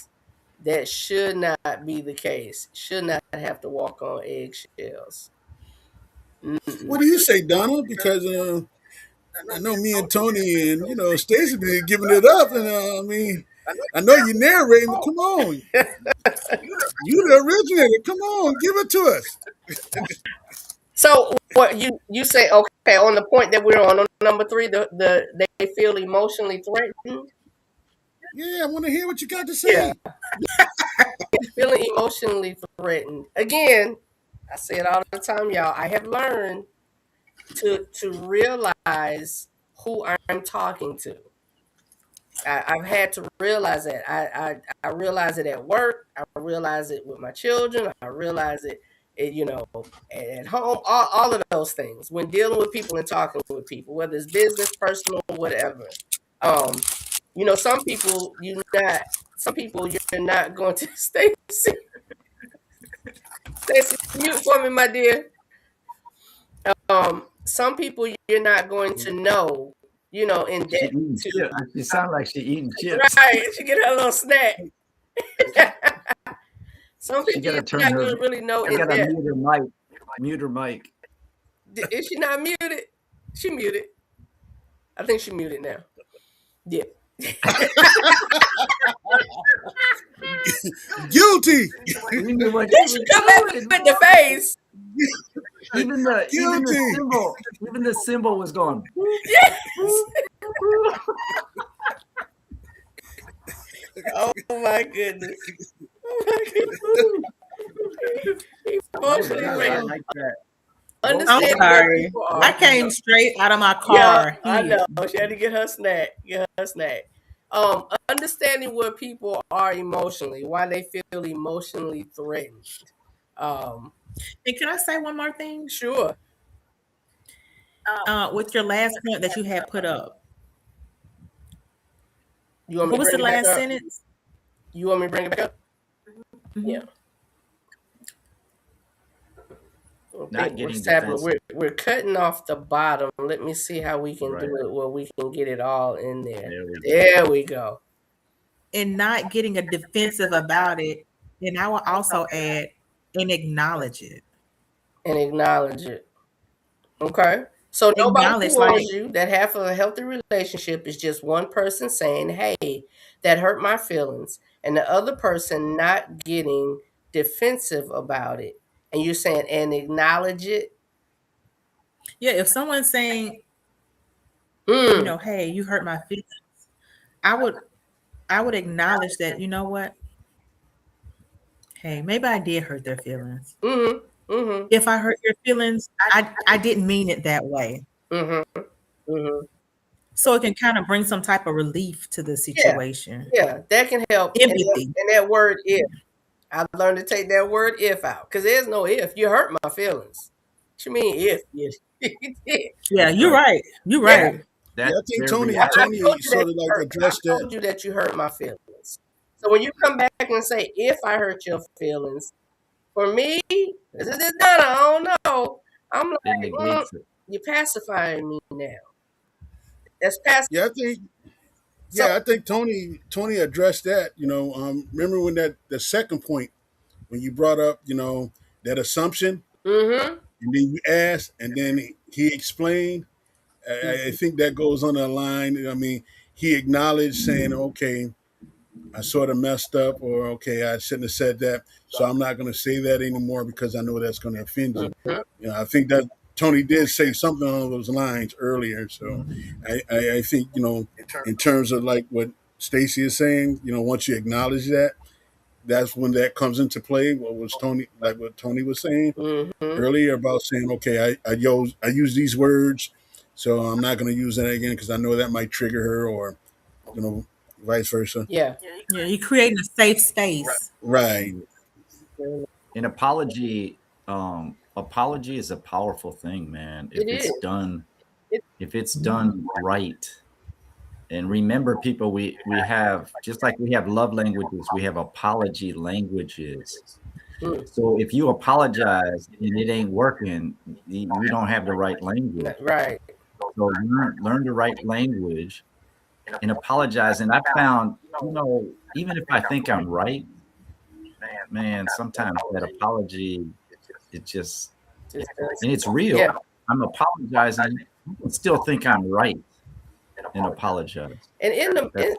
[SPEAKER 1] That should not be the case. Should not have to walk on eggshells.
[SPEAKER 3] What do you say, Donald? Because I know me and Tony and Stacy been giving it up, and I mean, I know you narrating, but come on, you the originator. Come on, give it to us.
[SPEAKER 1] So what you say? Okay, on the point that we're on number 3, they feel emotionally threatened.
[SPEAKER 3] Yeah, I want to hear what you got to say.
[SPEAKER 1] Yeah. Feeling emotionally threatened. Again, I say it all the time, y'all. I have learned to realize who I'm talking to. I've had to realize that. I realize it at work. I realize it with my children. I realize it at home. All of those things when dealing with people and talking with people, whether it's business, personal, whatever. Some people you're not going to stay. Stacey, mute for me, my dear. Some people you're not going to know, in depth.
[SPEAKER 2] She sounds like she eating chips.
[SPEAKER 1] Right, she get her little snack. Some people you're not going to really know in depth.
[SPEAKER 2] Mute her mic.
[SPEAKER 1] Is she not muted? She muted. I think she muted now. Yeah.
[SPEAKER 3] Guilty.
[SPEAKER 1] Then she come back with the face.
[SPEAKER 2] Even the symbol was going.
[SPEAKER 1] Yes. Oh my goodness. Emotionally
[SPEAKER 2] I like that.
[SPEAKER 4] I'm sorry. I came straight out of my car.
[SPEAKER 1] Yeah, I know. She had to get her snack. Understanding where people are emotionally, why they feel emotionally threatened.
[SPEAKER 4] And can I say one more thing?
[SPEAKER 1] Sure.
[SPEAKER 4] With your last point that you had put up.
[SPEAKER 1] What
[SPEAKER 4] was the last sentence?
[SPEAKER 1] You want me to bring it back up?
[SPEAKER 4] Mm-hmm.
[SPEAKER 1] Yeah.
[SPEAKER 2] Not getting defensive.
[SPEAKER 1] We're cutting off the bottom. Let me see how we can do it where we can get it all in there. There we go.
[SPEAKER 4] And not getting a defensive about it. And I will also add and acknowledge it.
[SPEAKER 1] Okay. So nobody warns you that half of a healthy relationship is just one person saying, hey, that hurt my feelings, and the other person not getting defensive about it. And you're saying, and acknowledge it?
[SPEAKER 4] Yeah, if someone's saying, hey, you hurt my feelings, I would acknowledge that, you know what? Hey, maybe I did hurt their feelings.
[SPEAKER 1] Mm-hmm. Mm-hmm.
[SPEAKER 4] If I hurt your feelings, I didn't mean it that way.
[SPEAKER 1] Mm-hmm. Mm-hmm.
[SPEAKER 4] So it can kind of bring some type of relief to the situation.
[SPEAKER 1] Yeah, that can help.
[SPEAKER 4] Empathy.
[SPEAKER 1] And that word if. I learned to take that word if out. Because there's no if. You hurt my feelings. What you mean if?
[SPEAKER 4] Yeah, you're right. You're right.
[SPEAKER 3] I think Tony sort of like addressed that.
[SPEAKER 1] I told you that you hurt my feelings. So when you come back and say, if I hurt your feelings, for me, this is done. I don't know. I'm like, you're pacifying me now. That's passive.
[SPEAKER 3] I think Tony addressed that. Remember when the second point when you brought up, that assumption,
[SPEAKER 1] mm-hmm.
[SPEAKER 3] and then you asked, and then he explained. I think that goes on the line. I mean, he acknowledged saying, "Okay, I sort of messed up," or "Okay, I shouldn't have said that, so I'm not going to say that anymore because I know that's going to offend you."
[SPEAKER 1] Mm-hmm.
[SPEAKER 3] I think that Tony did say something along those lines earlier. So I think, in terms of like what Stacey is saying, once you acknowledge that, that's when that comes into play. What Tony was saying earlier about saying, okay, I use these words, so I'm not going to use that again because I know that might trigger her, or vice versa.
[SPEAKER 1] Yeah,
[SPEAKER 4] you're creating a safe space.
[SPEAKER 3] Right.
[SPEAKER 2] An apology is a powerful thing, man. If it's done right. And remember, people, we have, just like we have love languages, we have apology languages. So if you apologize and it ain't working, you don't have the right language.
[SPEAKER 1] Right.
[SPEAKER 2] So learn the right language and apologize. And I found, even if I think I'm right, man, sometimes that apology, it just, and it's real.
[SPEAKER 1] Yeah.
[SPEAKER 2] I'm apologizing. I can still think I'm right and apologize.
[SPEAKER 1] And in the
[SPEAKER 2] That's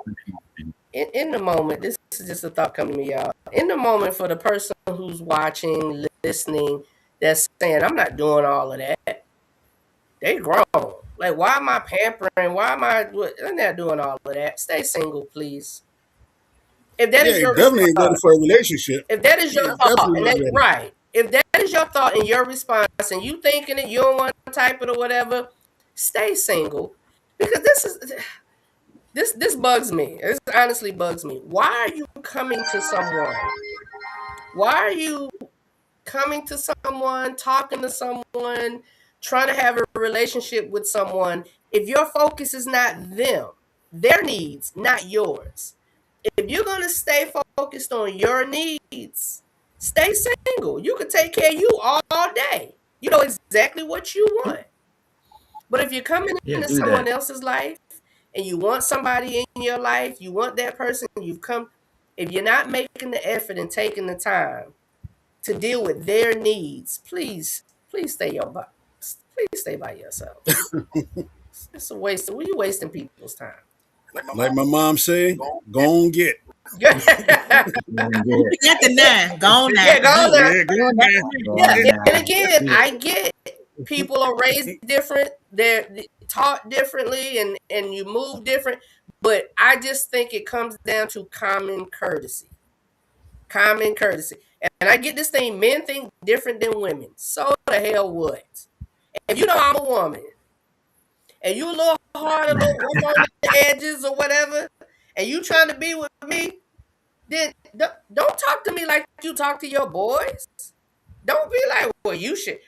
[SPEAKER 1] in the moment, this is just a thought coming to me, y'all. In the moment, for the person who's watching, listening, that's saying, I'm not doing all of that. They grown. Like, why am I pampering? Why am I? I'm not doing all of that. Stay single, please. If that
[SPEAKER 3] Yeah,
[SPEAKER 1] is
[SPEAKER 3] you
[SPEAKER 1] your
[SPEAKER 3] definitely ain't ready
[SPEAKER 1] response,
[SPEAKER 3] for a relationship.
[SPEAKER 1] if that is your
[SPEAKER 3] Yeah,
[SPEAKER 1] thought,
[SPEAKER 3] definitely
[SPEAKER 1] and
[SPEAKER 3] not
[SPEAKER 1] that,
[SPEAKER 3] ready.
[SPEAKER 1] right, if that is your thought and your response, and you thinking it, you don't want to type it or whatever, stay single, because this bugs me. This honestly bugs me. Why are you coming to someone? Why are you coming to someone, talking to someone, trying to have a relationship with someone if your focus is not them, their needs, not yours? If you're going to stay focused on your needs, stay single. You can take care of you all day. You know exactly what you want. But if you're coming into
[SPEAKER 2] do
[SPEAKER 1] someone
[SPEAKER 2] that.
[SPEAKER 1] else's life and you want somebody in your life, you want that person, you've come, if you're not making the effort and taking the time to deal with their needs, please stay please stay by yourself. It's a waste. What are you wasting people's time?
[SPEAKER 3] Like my mom say, go on get.
[SPEAKER 1] Yeah,
[SPEAKER 4] Who got the 9? Go on now.
[SPEAKER 1] go there.
[SPEAKER 3] Yeah, go on there.
[SPEAKER 1] Yeah, and again, I get people are raised different, they're taught differently, and you move different. But I just think it comes down to common courtesy. Common courtesy. And I get this thing, men think different than women. So the hell what? If you know I'm a woman and you a little hard, a little rough on the edges or whatever, and you trying to be with me, then don't talk to me like you talk to your boys. Don't be like, well, you should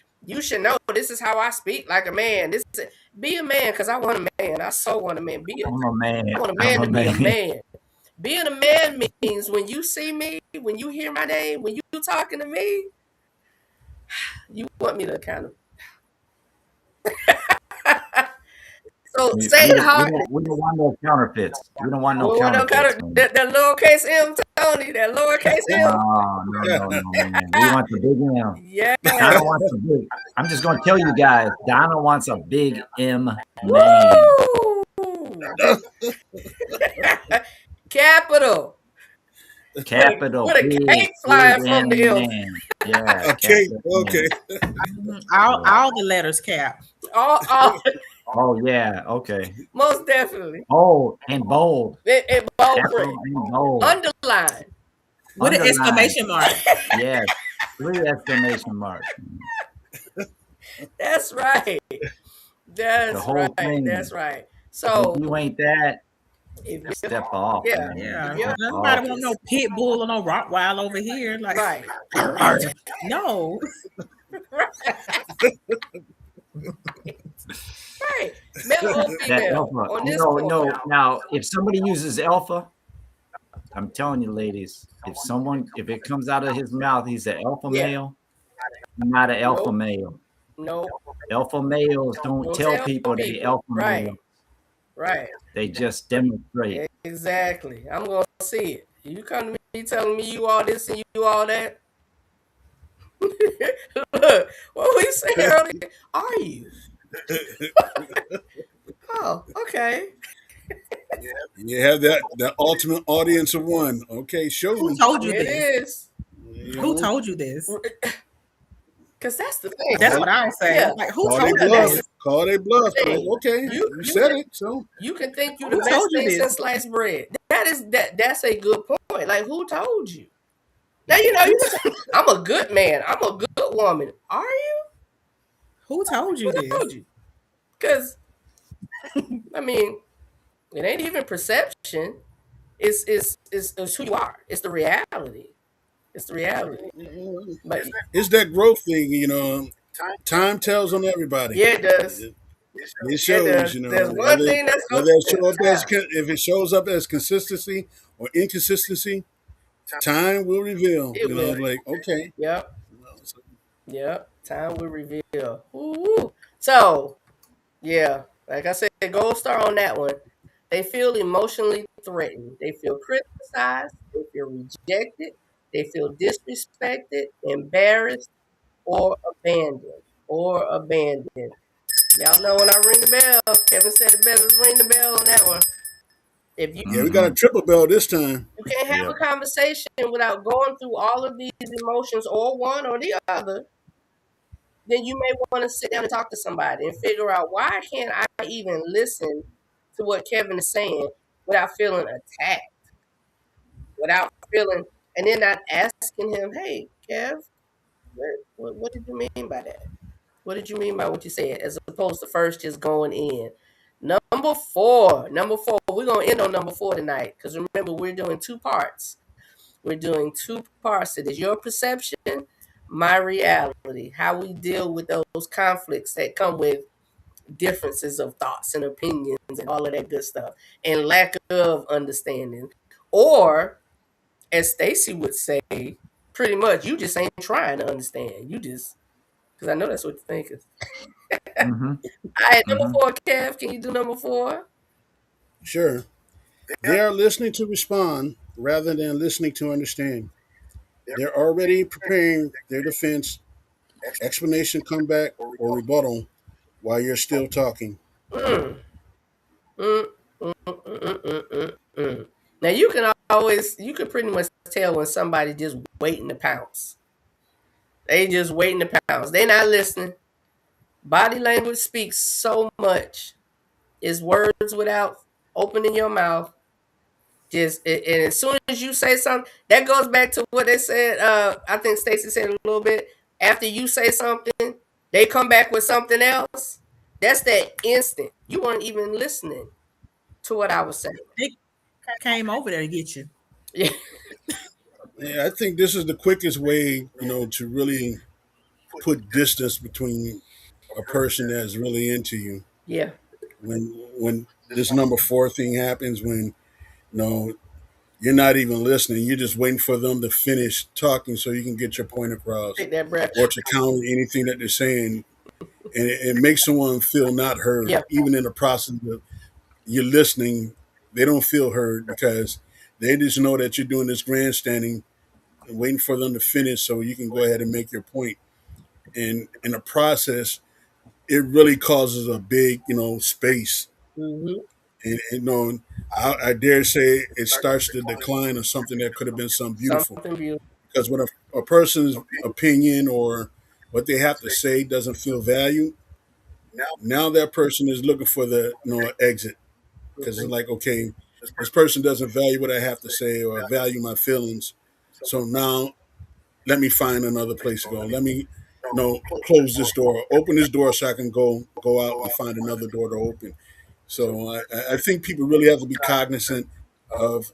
[SPEAKER 1] know this is how I speak like a man. Be a man, because I want a man. I so want a man.
[SPEAKER 2] I'm a man.
[SPEAKER 1] I want a man to be a man. Being a man means when you see me, when you hear my name, when you talking to me, you want me to kind of. So say it hard.
[SPEAKER 2] We don't want no counterfeits. We don't want no
[SPEAKER 1] Well, what
[SPEAKER 2] counterfeits.
[SPEAKER 1] that lowercase m, Tony, that lowercase m.
[SPEAKER 2] No, man. We want the big M.
[SPEAKER 1] Yeah.
[SPEAKER 2] Donna wants a big. I'm just going to tell you guys. Donna wants a big M man.
[SPEAKER 1] Capital.
[SPEAKER 2] Capital.
[SPEAKER 1] With a
[SPEAKER 2] big,
[SPEAKER 1] cake flying
[SPEAKER 2] big
[SPEAKER 1] from the
[SPEAKER 2] M
[SPEAKER 1] M.
[SPEAKER 2] man. Yeah.
[SPEAKER 3] A cake.
[SPEAKER 2] capital
[SPEAKER 3] Okay.
[SPEAKER 2] M.
[SPEAKER 4] All the letters cap.
[SPEAKER 1] All
[SPEAKER 2] Oh yeah. Okay.
[SPEAKER 1] most definitely.
[SPEAKER 2] Oh, and bold.
[SPEAKER 1] And bold
[SPEAKER 2] Capital
[SPEAKER 1] print.
[SPEAKER 2] and bold.
[SPEAKER 1] Underline.
[SPEAKER 4] With an
[SPEAKER 2] Underline.
[SPEAKER 4] exclamation mark.
[SPEAKER 2] Yes. 3 exclamation marks.
[SPEAKER 1] That's right. That's
[SPEAKER 2] The whole
[SPEAKER 1] right.
[SPEAKER 2] thing.
[SPEAKER 1] That's right. So
[SPEAKER 2] If you ain't that,
[SPEAKER 1] if
[SPEAKER 2] step off.
[SPEAKER 1] Yeah.
[SPEAKER 2] man.
[SPEAKER 4] Yeah.
[SPEAKER 1] Yeah.
[SPEAKER 4] Nobody want no pit bull or no Rottweiler over here. Like,
[SPEAKER 1] right.
[SPEAKER 4] no.
[SPEAKER 1] Right. Male or
[SPEAKER 2] That
[SPEAKER 1] female.
[SPEAKER 2] alpha.
[SPEAKER 1] On this
[SPEAKER 2] No,
[SPEAKER 1] point.
[SPEAKER 2] no. Now, if somebody uses alpha, I'm telling you, ladies, if it comes out of his mouth, he's an alpha
[SPEAKER 1] Yeah.
[SPEAKER 2] male, not an alpha
[SPEAKER 1] Nope.
[SPEAKER 2] male.
[SPEAKER 1] No.
[SPEAKER 2] Alpha males don't
[SPEAKER 1] Don't
[SPEAKER 2] tell
[SPEAKER 1] tell
[SPEAKER 2] people they
[SPEAKER 1] people.
[SPEAKER 2] alpha
[SPEAKER 1] Right.
[SPEAKER 2] male.
[SPEAKER 1] Right.
[SPEAKER 2] They just demonstrate.
[SPEAKER 1] Exactly. I'm gonna see it. You come to me telling me you all this and you all that. Look, what we said earlier. Are you? Oh, okay.
[SPEAKER 3] You have that ultimate audience of one. Okay, show
[SPEAKER 4] Who
[SPEAKER 3] me.
[SPEAKER 4] told you
[SPEAKER 1] It
[SPEAKER 4] this?
[SPEAKER 1] is.
[SPEAKER 4] Who told you this?
[SPEAKER 1] Because that's the thing.
[SPEAKER 4] That's what I was saying.
[SPEAKER 1] Yeah.
[SPEAKER 4] Like, who
[SPEAKER 3] Call
[SPEAKER 4] told
[SPEAKER 3] they
[SPEAKER 4] you
[SPEAKER 3] bluff.
[SPEAKER 4] this?
[SPEAKER 3] Call they bluff.
[SPEAKER 1] Hey,
[SPEAKER 3] Like, okay,
[SPEAKER 1] you-
[SPEAKER 3] you said it. So
[SPEAKER 1] You can think you the
[SPEAKER 4] Who
[SPEAKER 1] best
[SPEAKER 4] told you
[SPEAKER 1] thing
[SPEAKER 4] this?
[SPEAKER 1] since sliced bread. That's a good point. Like, who told you? Now you know you can say, I'm a good man. I'm a good woman. Are you?
[SPEAKER 4] Who told you
[SPEAKER 1] Who
[SPEAKER 4] this?
[SPEAKER 1] told you? Because I mean, it ain't even perception. It's who you are. It's the reality. It's the reality. But
[SPEAKER 3] it's that growth thing. Time tells on everybody.
[SPEAKER 1] yeah, it does.
[SPEAKER 3] It shows.
[SPEAKER 1] does. There's one thing that's
[SPEAKER 3] whether it show up if it shows up as consistency or inconsistency, time will reveal.
[SPEAKER 1] It will.
[SPEAKER 3] Like okay.
[SPEAKER 1] Yep. Yep. Time will reveal. Ooh. So, yeah, like I said, gold star on that one. They feel emotionally threatened. They feel criticized. They feel rejected. They feel disrespected, embarrassed, or abandoned. Or abandoned. Y'all know when I ring the bell. Kevin said the bell. Let's ring the bell on that one. If you
[SPEAKER 3] Yeah, we got a triple bell this time.
[SPEAKER 1] you can't have a conversation without going through all of these emotions, or one or the other, then you may want to sit down and talk to somebody and figure out, why can't I even listen to what Kevin is saying without feeling attacked, without feeling, and then not asking him, hey, Kev, what did you mean by that? What did you mean by what you said? As opposed to first just going in. Number four, we're going to end on number 4 tonight, because remember, we're doing 2 parts. We're doing 2 parts to this. Your perception, my reality. How we deal with those conflicts that come with differences of thoughts and opinions and all of that good stuff, and lack of understanding. Or, as Stacy would say, pretty much, you just ain't trying to understand. You just, because I know that's what you think.
[SPEAKER 2] Mhm.
[SPEAKER 1] All right, number 4, Kev, can you do number 4?
[SPEAKER 3] Sure. They are listening to respond rather than listening to understand. They're already preparing their defense, explanation, comeback, or rebuttal while you're still talking.
[SPEAKER 1] Mm. Mm, mm, mm, mm, mm, mm, mm. Now you can pretty much tell when somebody just waiting to pounce. They just waiting to pounce. They not listening. Body language speaks so much. It's words without opening your mouth. And as soon as you say something, that goes back to what they said. I think Stacy said a little bit. After you say something, they come back with something else. That's that instant. You weren't even listening to what I was saying.
[SPEAKER 4] They came over there to get you.
[SPEAKER 1] Yeah.
[SPEAKER 3] Yeah, I think this is the quickest way, to really put distance between a person that's really into you.
[SPEAKER 1] Yeah.
[SPEAKER 3] When this number 4 thing happens, when you're not even listening, you're just waiting for them to finish talking so you can get your point across,
[SPEAKER 1] Take that breath.
[SPEAKER 3] or to counter anything that they're saying, and it makes someone feel not heard,
[SPEAKER 1] Yeah.
[SPEAKER 3] even in the process of you're listening. They don't feel heard because they just know that you're doing this grandstanding and waiting for them to finish so you can go ahead and make your point. And in the process, it really causes a big, space.
[SPEAKER 1] Mm-hmm.
[SPEAKER 3] And I dare say it starts the decline of something that could have been something beautiful.
[SPEAKER 1] Something beautiful.
[SPEAKER 3] Because when a person's opinion or what they have to say doesn't feel valued, now that person is looking for the exit, because it's like, okay, this person doesn't value what I have to say or value my feelings. So now let me find another place to go. Let me close this door, open this door so I can go out and find another door to open. So I think people really have to be cognizant of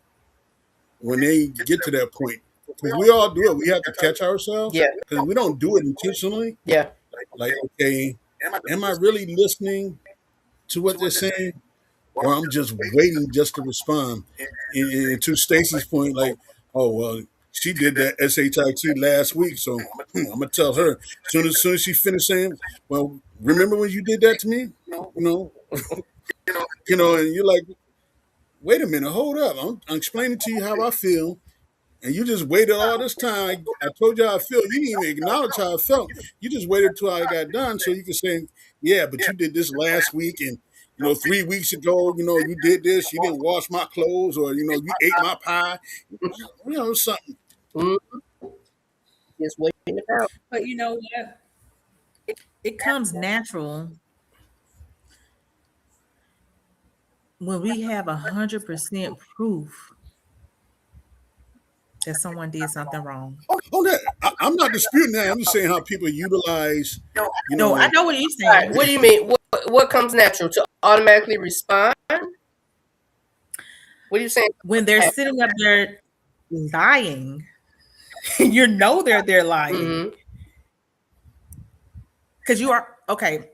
[SPEAKER 3] when they get to that point. Because we all do it. We have to catch ourselves.
[SPEAKER 1] Yeah.
[SPEAKER 3] Because we don't do it intentionally.
[SPEAKER 1] Yeah.
[SPEAKER 3] Like, okay, am I really listening to what they're saying? Or I'm just waiting just to respond. And to Stacy's point, like, oh, well, she did that SHIT last week, so I'm going to tell her. Soon as she finished saying, well, remember when you did that to me? And you're like, wait a minute, hold up. I'm explaining to you how I feel, and you just waited all this time. I told you how I feel. You didn't even acknowledge how I felt. You just waited till I got done so you could say, yeah, but you did this last week, and 3 weeks ago, you did this. You didn't wash my clothes, or you ate my pie. Something.
[SPEAKER 1] Mm-hmm. Just waiting it out.
[SPEAKER 4] But you know what? It comes natural when we have 100% proof that someone did something wrong.
[SPEAKER 3] I'm not disputing that. I'm just saying how people utilize.
[SPEAKER 4] No, I know what you're
[SPEAKER 1] All right,
[SPEAKER 4] saying.
[SPEAKER 1] what do you mean? What comes natural? To automatically respond? What are you saying?
[SPEAKER 4] When they're sitting up there lying, you know they're lying.
[SPEAKER 1] Mm-hmm.
[SPEAKER 4] Because you are, okay.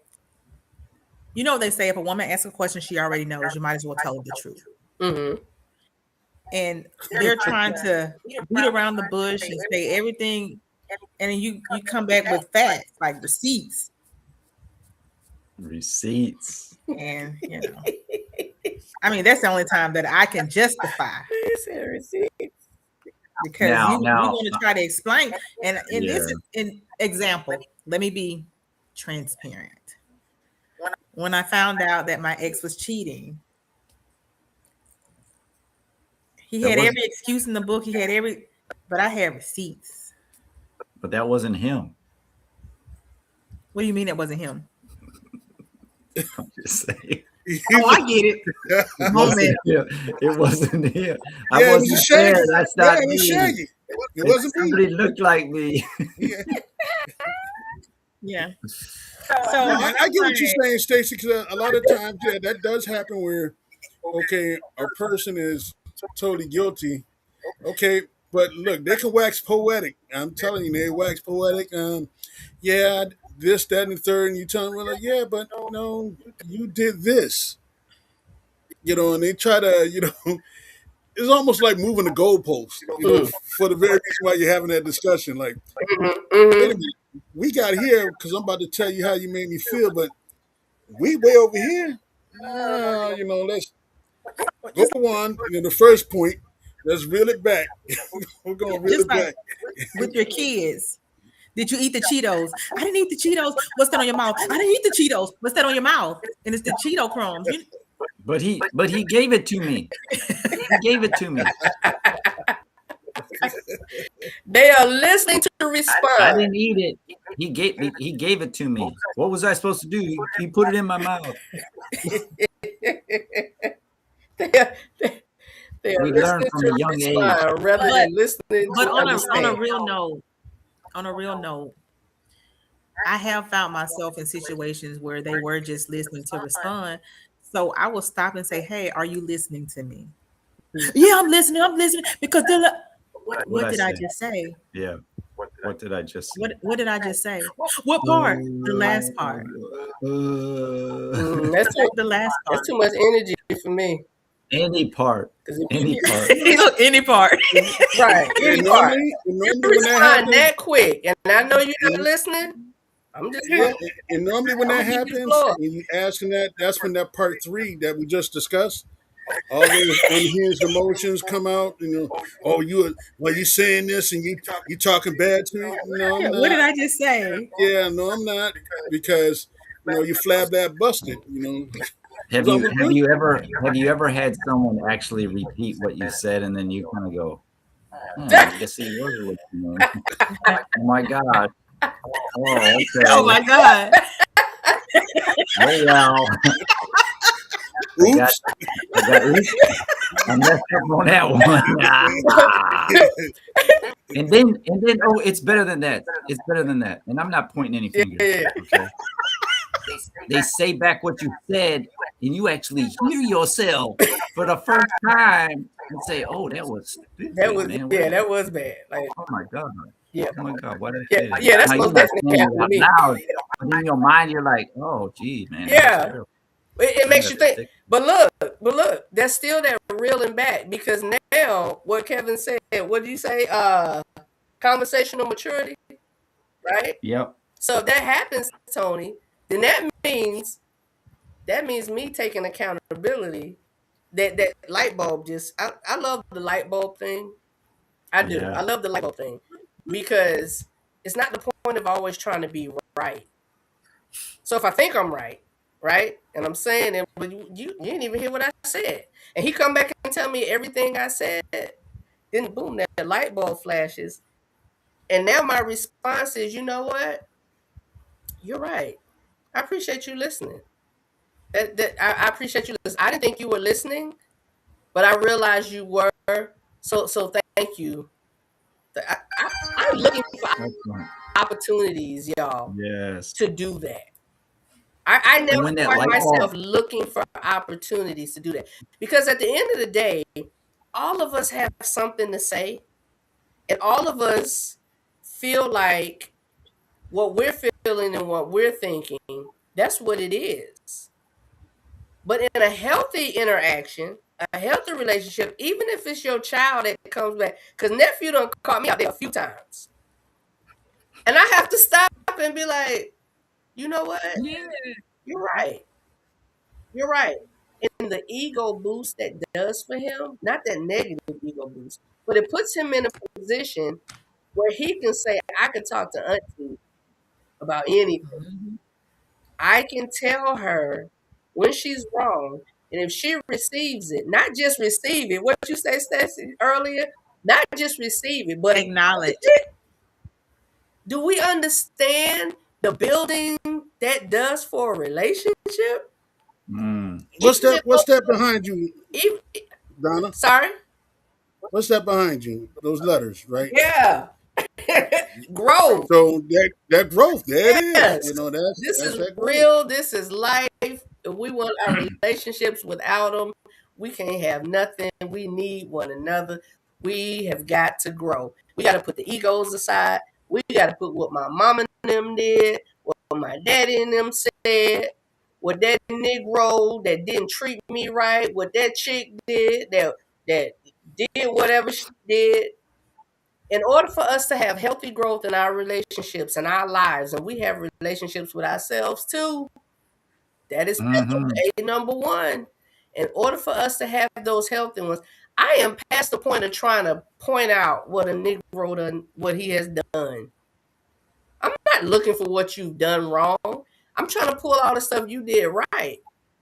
[SPEAKER 4] You know what they say, if a woman asks a question she already knows, you might as well tell her the truth.
[SPEAKER 1] Mm-hmm.
[SPEAKER 4] And they're trying to beat around the bush and say everything, and then you come back with facts, like receipts.
[SPEAKER 2] Receipts.
[SPEAKER 4] And I mean, that's the only time that I can justify,
[SPEAKER 1] He said receipt.
[SPEAKER 4] because
[SPEAKER 2] Now-
[SPEAKER 4] you
[SPEAKER 2] now-
[SPEAKER 4] want to try to explain. And in this
[SPEAKER 2] Yeah.
[SPEAKER 4] in example, let me be transparent. When I found out that my ex was cheating, he
[SPEAKER 2] That
[SPEAKER 4] had
[SPEAKER 2] wasn't-
[SPEAKER 4] every excuse in the book. He had every, but I had receipts.
[SPEAKER 2] But that wasn't him.
[SPEAKER 4] What do you mean it wasn't him?
[SPEAKER 2] I'm just saying.
[SPEAKER 4] Oh, I get it.
[SPEAKER 2] It wasn't him. It wasn't him. I
[SPEAKER 3] Yeah, it was
[SPEAKER 2] wasn't
[SPEAKER 3] Shaggy.
[SPEAKER 2] there. That's
[SPEAKER 3] Yeah,
[SPEAKER 2] not
[SPEAKER 3] it was
[SPEAKER 2] me.
[SPEAKER 3] Shaggy. It
[SPEAKER 2] If
[SPEAKER 3] wasn't me.
[SPEAKER 2] somebody looked like me.
[SPEAKER 3] Yeah.
[SPEAKER 4] Yeah.
[SPEAKER 1] So
[SPEAKER 4] So
[SPEAKER 3] I get what you're saying, Stacey, because a lot of times, yeah, that does happen where, okay, a person is totally guilty. Okay, but look, they can wax poetic. I'm telling you, they wax poetic. Yeah, this, that, and the third, and you tell them, well, like, yeah, but no, you did this. And they try to, it's almost like moving the goalpost, for the very reason why you're having that discussion. Like, wait a minute, we got here because I'm about to tell you how you made me feel, but we way over here. Let's go on. The first point, let's reel it back. We're going to reel
[SPEAKER 4] Just
[SPEAKER 3] it
[SPEAKER 4] like-
[SPEAKER 3] back.
[SPEAKER 4] with your kids, did you eat the Cheetos? I didn't eat the Cheetos. What's that on your mouth? I didn't eat the Cheetos. What's that on your mouth? And it's the Cheeto crumbs.
[SPEAKER 2] But he gave it to me. He gave it to me.
[SPEAKER 1] they are listening to
[SPEAKER 2] I
[SPEAKER 1] respond.
[SPEAKER 2] didn't eat it. He gave it to me. What was I supposed to do? He put it in my mouth.
[SPEAKER 1] They are
[SPEAKER 2] We learn
[SPEAKER 1] listening
[SPEAKER 2] from
[SPEAKER 1] to
[SPEAKER 2] a young
[SPEAKER 1] respond rather than listening
[SPEAKER 4] But
[SPEAKER 1] to
[SPEAKER 4] on
[SPEAKER 1] understand.
[SPEAKER 4] a real note, I have found myself in situations where they were just listening to respond. So I will stop and say, "Hey, are you listening to me?" Yeah, I'm listening. I'm listening because they're like, what did I
[SPEAKER 2] say?
[SPEAKER 4] just say?
[SPEAKER 2] Yeah. What did I just say?
[SPEAKER 4] What did I just say? What part? The last part.
[SPEAKER 1] That's too,
[SPEAKER 4] The last part.
[SPEAKER 1] that's too much energy for me.
[SPEAKER 2] Any part.
[SPEAKER 1] 'Cause if
[SPEAKER 2] Any
[SPEAKER 1] you,
[SPEAKER 2] part.
[SPEAKER 4] Look, any part.
[SPEAKER 1] right,
[SPEAKER 3] And
[SPEAKER 1] any part.
[SPEAKER 3] normally
[SPEAKER 1] You
[SPEAKER 3] when that
[SPEAKER 1] respond
[SPEAKER 3] happens,
[SPEAKER 1] that quick, and I know you're not listening. I'm just
[SPEAKER 3] yeah, and normally when that
[SPEAKER 1] I'm gonna give you the
[SPEAKER 3] happens,
[SPEAKER 1] floor.
[SPEAKER 3] and you asking that, that's when that part 3 that we just discussed, all those unhinged emotions come out. Oh, you saying this and you talking bad to me? No, I'm
[SPEAKER 4] What did
[SPEAKER 3] not.
[SPEAKER 4] I just say?
[SPEAKER 3] Yeah, no, I'm not, because you flab that busted.
[SPEAKER 2] Have
[SPEAKER 3] So
[SPEAKER 2] you
[SPEAKER 3] I'm
[SPEAKER 2] have you ever had someone actually repeat what you said and then you kind of go, I guess he was listening. Oh my God. Oh, okay.
[SPEAKER 4] Oh my God.
[SPEAKER 2] Oh well.
[SPEAKER 3] Oops.
[SPEAKER 2] Oops. I messed up on that one. And then oh, it's better than that. It's better than that. And I'm not pointing any fingers.
[SPEAKER 1] Yeah.
[SPEAKER 2] Okay. They say back what you said, and you actually hear yourself for the first time and say, "Oh, that was stupid,
[SPEAKER 1] That was
[SPEAKER 2] man.
[SPEAKER 1] that was bad. Like
[SPEAKER 2] Oh my God.
[SPEAKER 1] yeah,
[SPEAKER 2] Oh my God. Why did I
[SPEAKER 1] Yeah,
[SPEAKER 2] say that?"
[SPEAKER 1] yeah, that's
[SPEAKER 2] Now,
[SPEAKER 1] most
[SPEAKER 2] you're not
[SPEAKER 1] definitely
[SPEAKER 2] saying it
[SPEAKER 1] happened to
[SPEAKER 2] out
[SPEAKER 1] me.
[SPEAKER 2] loud, but in your mind, you're like, "Oh, gee, man. that was
[SPEAKER 1] Yeah.
[SPEAKER 2] terrible.
[SPEAKER 1] it makes
[SPEAKER 2] I
[SPEAKER 1] you
[SPEAKER 2] gotta
[SPEAKER 1] think.
[SPEAKER 2] stick-
[SPEAKER 1] But look, that's still that reeling back, because now what Kevin said. What did you say? Conversational maturity, right?
[SPEAKER 2] Yep.
[SPEAKER 1] So if that happens, Tony, then that means me taking accountability. That light bulb I love the light bulb thing. I do.
[SPEAKER 2] Yeah.
[SPEAKER 1] I love the light bulb thing, because it's not the point of always trying to be right. So if I think I'm right, and I'm saying it, but you didn't even hear what I said, and he come back and tell me everything I said, then boom, that light bulb flashes, and now my response is, you know what? You're right. I appreciate you listening. I appreciate you listening. I didn't think you were listening, but I realized you were. So thank you. I'm looking for
[SPEAKER 2] Excellent.
[SPEAKER 1] opportunities, y'all,
[SPEAKER 2] Yes.
[SPEAKER 1] to do that. I
[SPEAKER 2] And
[SPEAKER 1] never
[SPEAKER 2] when that
[SPEAKER 1] find
[SPEAKER 2] light
[SPEAKER 1] myself
[SPEAKER 2] bulb-
[SPEAKER 1] looking for opportunities to do that, because at the end of the day, all of us have something to say, and all of us feel like what we're feeling and what we're thinking, that's what it is. But in a healthy interaction, a healthy relationship, even if it's your child that comes back, because nephew done caught me out there a few times, and I have to stop and be like, you know what?
[SPEAKER 4] Yeah.
[SPEAKER 1] You're right. You're right. And the ego boost that does for him, not that negative ego boost, but it puts him in a position where he can say, I can talk to Auntie about anything.
[SPEAKER 4] Mhm.
[SPEAKER 1] I can tell her when she's wrong. And if she receives it, not just receive it, what you say, Stacey, earlier, not just receive it, but
[SPEAKER 4] Acknowledge.
[SPEAKER 1] do we understand the building that does for a relationship?
[SPEAKER 2] Mm.
[SPEAKER 3] What's
[SPEAKER 1] Even,
[SPEAKER 3] that behind you,
[SPEAKER 1] even,
[SPEAKER 3] Donna?
[SPEAKER 1] sorry?
[SPEAKER 3] What's that behind you? Those letters, right?
[SPEAKER 1] Yeah. Growth.
[SPEAKER 3] So that growth, there it is.
[SPEAKER 1] Yes.
[SPEAKER 3] You know,
[SPEAKER 1] This
[SPEAKER 3] that's
[SPEAKER 1] is
[SPEAKER 3] that growth.
[SPEAKER 1] real. This is life. If we want our relationships without them, we can't have nothing. We need one another. We have got to grow. We got to put the egos aside. We got to put what my mama and them did, what my daddy and them said, what that Negro that didn't treat me right, what that chick did that did whatever she did. In order for us to have healthy growth in our relationships and our lives, and we have relationships with ourselves too, that is
[SPEAKER 2] Mhm.
[SPEAKER 1] a number one. In order for us to have those healthy ones, I am past the point of trying to point out what a Negro done, what he has done. I'm not looking for what you've done wrong. I'm trying to pull all the stuff you did right.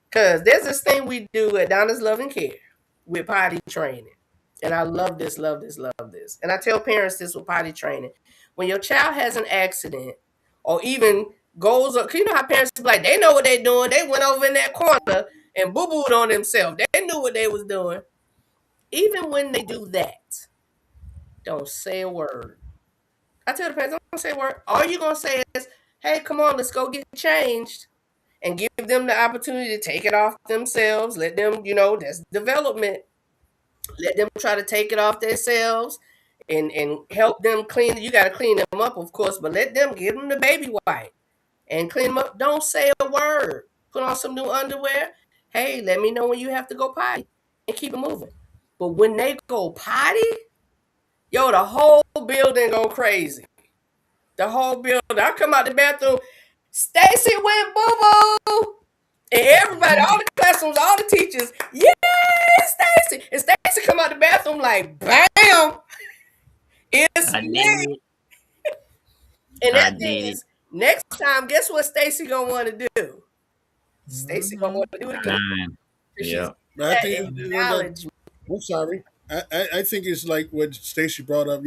[SPEAKER 1] Because there's this thing we do at Donna's Love and Care with potty training. And I love this, love this, love this. And I tell parents this with potty training. When your child has an accident or even goes up, you know how parents be like, they know what they're doing. They went over in that corner and boo-booed on themselves. They knew what they was doing. Even when they do that, don't say a word. I tell the parents, don't say a word. All you're going to say is, hey, come on, let's go get changed. And give them the opportunity to take it off themselves. Let them, that's development. Let them try to take it off themselves and help them clean. You got to clean them up, of course, but let them give them the baby wipe and clean them up. Don't say a word. Put on some new underwear. Hey, let me know when you have to go potty and keep it moving. But when they go potty, yo, the whole building go crazy. The whole building. I come out the bathroom. Stacy went boo boo. And everybody, all the classrooms, all the teachers, yeah, Stacy. And Stacy come out the bathroom like, bam, it's
[SPEAKER 2] I
[SPEAKER 1] me.
[SPEAKER 2] did it.
[SPEAKER 1] And
[SPEAKER 2] I
[SPEAKER 1] that thing
[SPEAKER 2] did it.
[SPEAKER 1] is, next time, guess what Stacy gonna want to do? Stacy gonna want to do it again.
[SPEAKER 2] Fine. Yeah.
[SPEAKER 3] But I think
[SPEAKER 1] Acknowledge.
[SPEAKER 3] I'm sorry. I think it's like what Stacy brought up,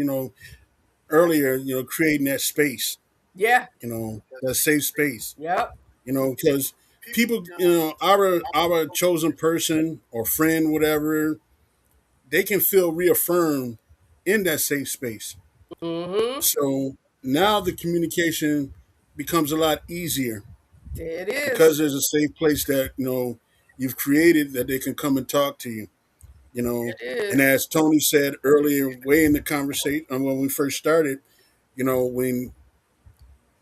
[SPEAKER 3] earlier, creating that space,
[SPEAKER 1] Yeah.
[SPEAKER 3] that safe space,
[SPEAKER 1] Yep.
[SPEAKER 3] because people, our chosen person or friend, whatever, they can feel reaffirmed in that safe space.
[SPEAKER 1] Mm-hmm.
[SPEAKER 3] So now the communication becomes a lot easier
[SPEAKER 1] There it is.
[SPEAKER 3] because there's a safe place that, you've created that they can come and talk to you.
[SPEAKER 1] It is.
[SPEAKER 3] And as Tony said earlier, way in the conversation when we first started, when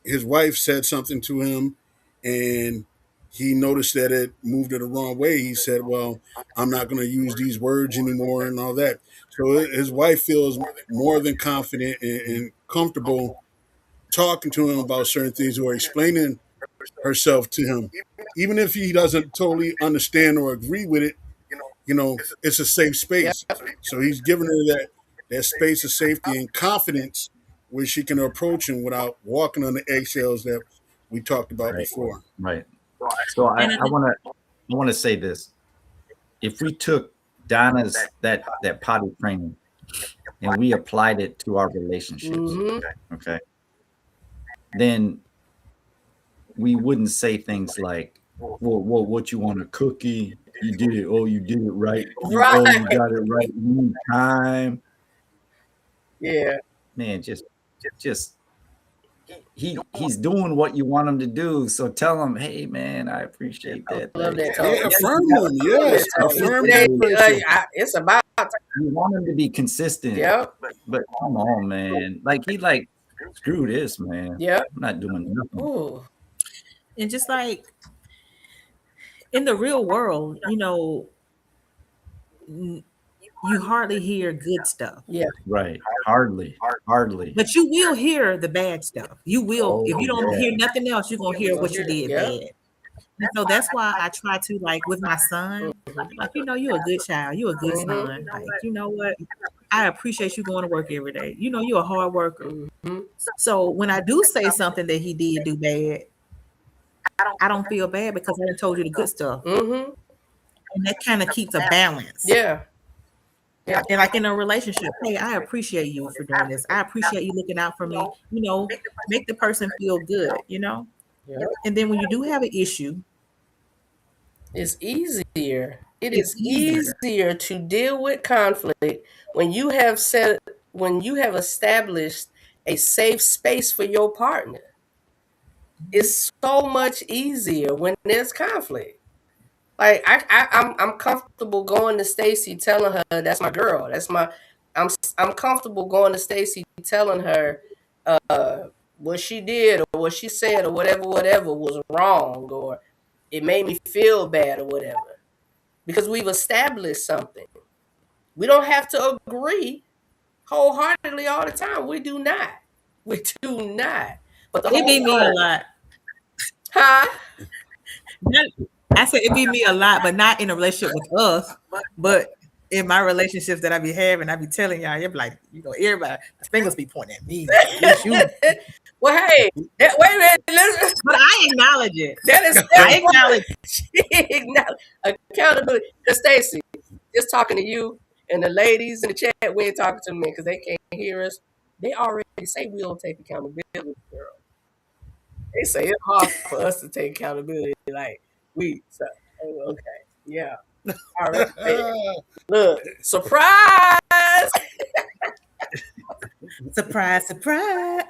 [SPEAKER 3] his wife said something to him and he noticed that it moved it the wrong way, he said, well, I'm not going to use these words anymore and all that. So his wife feels more than confident and comfortable talking to him about certain things or explaining herself to him. Even if he doesn't totally understand or agree with it, it's a safe space. So he's giving her that space of safety and confidence where she can approach him without walking on the eggshells that we talked about
[SPEAKER 2] Right.
[SPEAKER 3] before.
[SPEAKER 2] Right. So I want to say this. If we took Donna's that potty training and we applied it to our relationships,
[SPEAKER 1] Mm-hmm.
[SPEAKER 2] okay, then we wouldn't say things like, well, what you want, a cookie? You did it. Oh, you did it right. Oh, you got it right. You need time.
[SPEAKER 1] Yeah.
[SPEAKER 2] Man, just he's doing what you want him to do. So tell him, hey man, I appreciate that.
[SPEAKER 1] I love that.
[SPEAKER 3] Yeah, affirm them. Yes, affirm
[SPEAKER 1] It
[SPEAKER 3] that person.
[SPEAKER 1] it's about
[SPEAKER 2] You want him to be consistent.
[SPEAKER 1] Yep.
[SPEAKER 2] But come on, man. Like screw this, man.
[SPEAKER 1] Yep.
[SPEAKER 2] I'm not doing nothing.
[SPEAKER 1] Ooh.
[SPEAKER 4] And just like in the real world, you hardly hear good stuff.
[SPEAKER 1] Yeah.
[SPEAKER 2] Right. Hardly.
[SPEAKER 4] But you will hear the bad stuff. You will, if you don't
[SPEAKER 2] yeah.
[SPEAKER 4] hear nothing else, you're gonna hear what you did
[SPEAKER 1] Yeah.
[SPEAKER 4] bad. And so that's why I try to, like, with my son, like, you're a good child. You're a good son. Like, you know what? I appreciate you going to work every day. You're a hard worker. So when I do say something that he did do bad, I don't feel bad because I done told you the good stuff. And that kind of keeps a balance.
[SPEAKER 1] Yeah.
[SPEAKER 4] And like in a relationship, hey, I appreciate you for doing this. I appreciate you looking out for me. Make the person feel good,
[SPEAKER 1] Yeah.
[SPEAKER 4] And then when you do have an issue,
[SPEAKER 1] it's easier. It is easier to deal with conflict when you have established a safe space for your partner. It's so much easier when there's conflict. Like I'm comfortable going to Stacy telling her that's my girl. I'm comfortable going to Stacy telling her what she did or what she said or whatever was wrong or it made me feel bad or whatever. Because we've established something. We don't have to agree wholeheartedly all the time. We do not. We do not. But
[SPEAKER 4] it be me a lot.
[SPEAKER 1] Huh?
[SPEAKER 4] I said it be me a lot, but not in a relationship with us. But in my relationships that I be having, I be telling y'all, you're like, everybody, the fingers be pointing at me. Like, you.
[SPEAKER 1] Well, hey, wait a minute.
[SPEAKER 4] But I acknowledge it.
[SPEAKER 1] I acknowledge it. Accountability. Because Stacy, just talking to you and the ladies in the chat, we ain't talking to them because they can't hear us. They already say we don't take accountability, girl. They say it's hard for us to take accountability. Like, okay, yeah. All right. Look, surprise!
[SPEAKER 4] Surprise, surprise.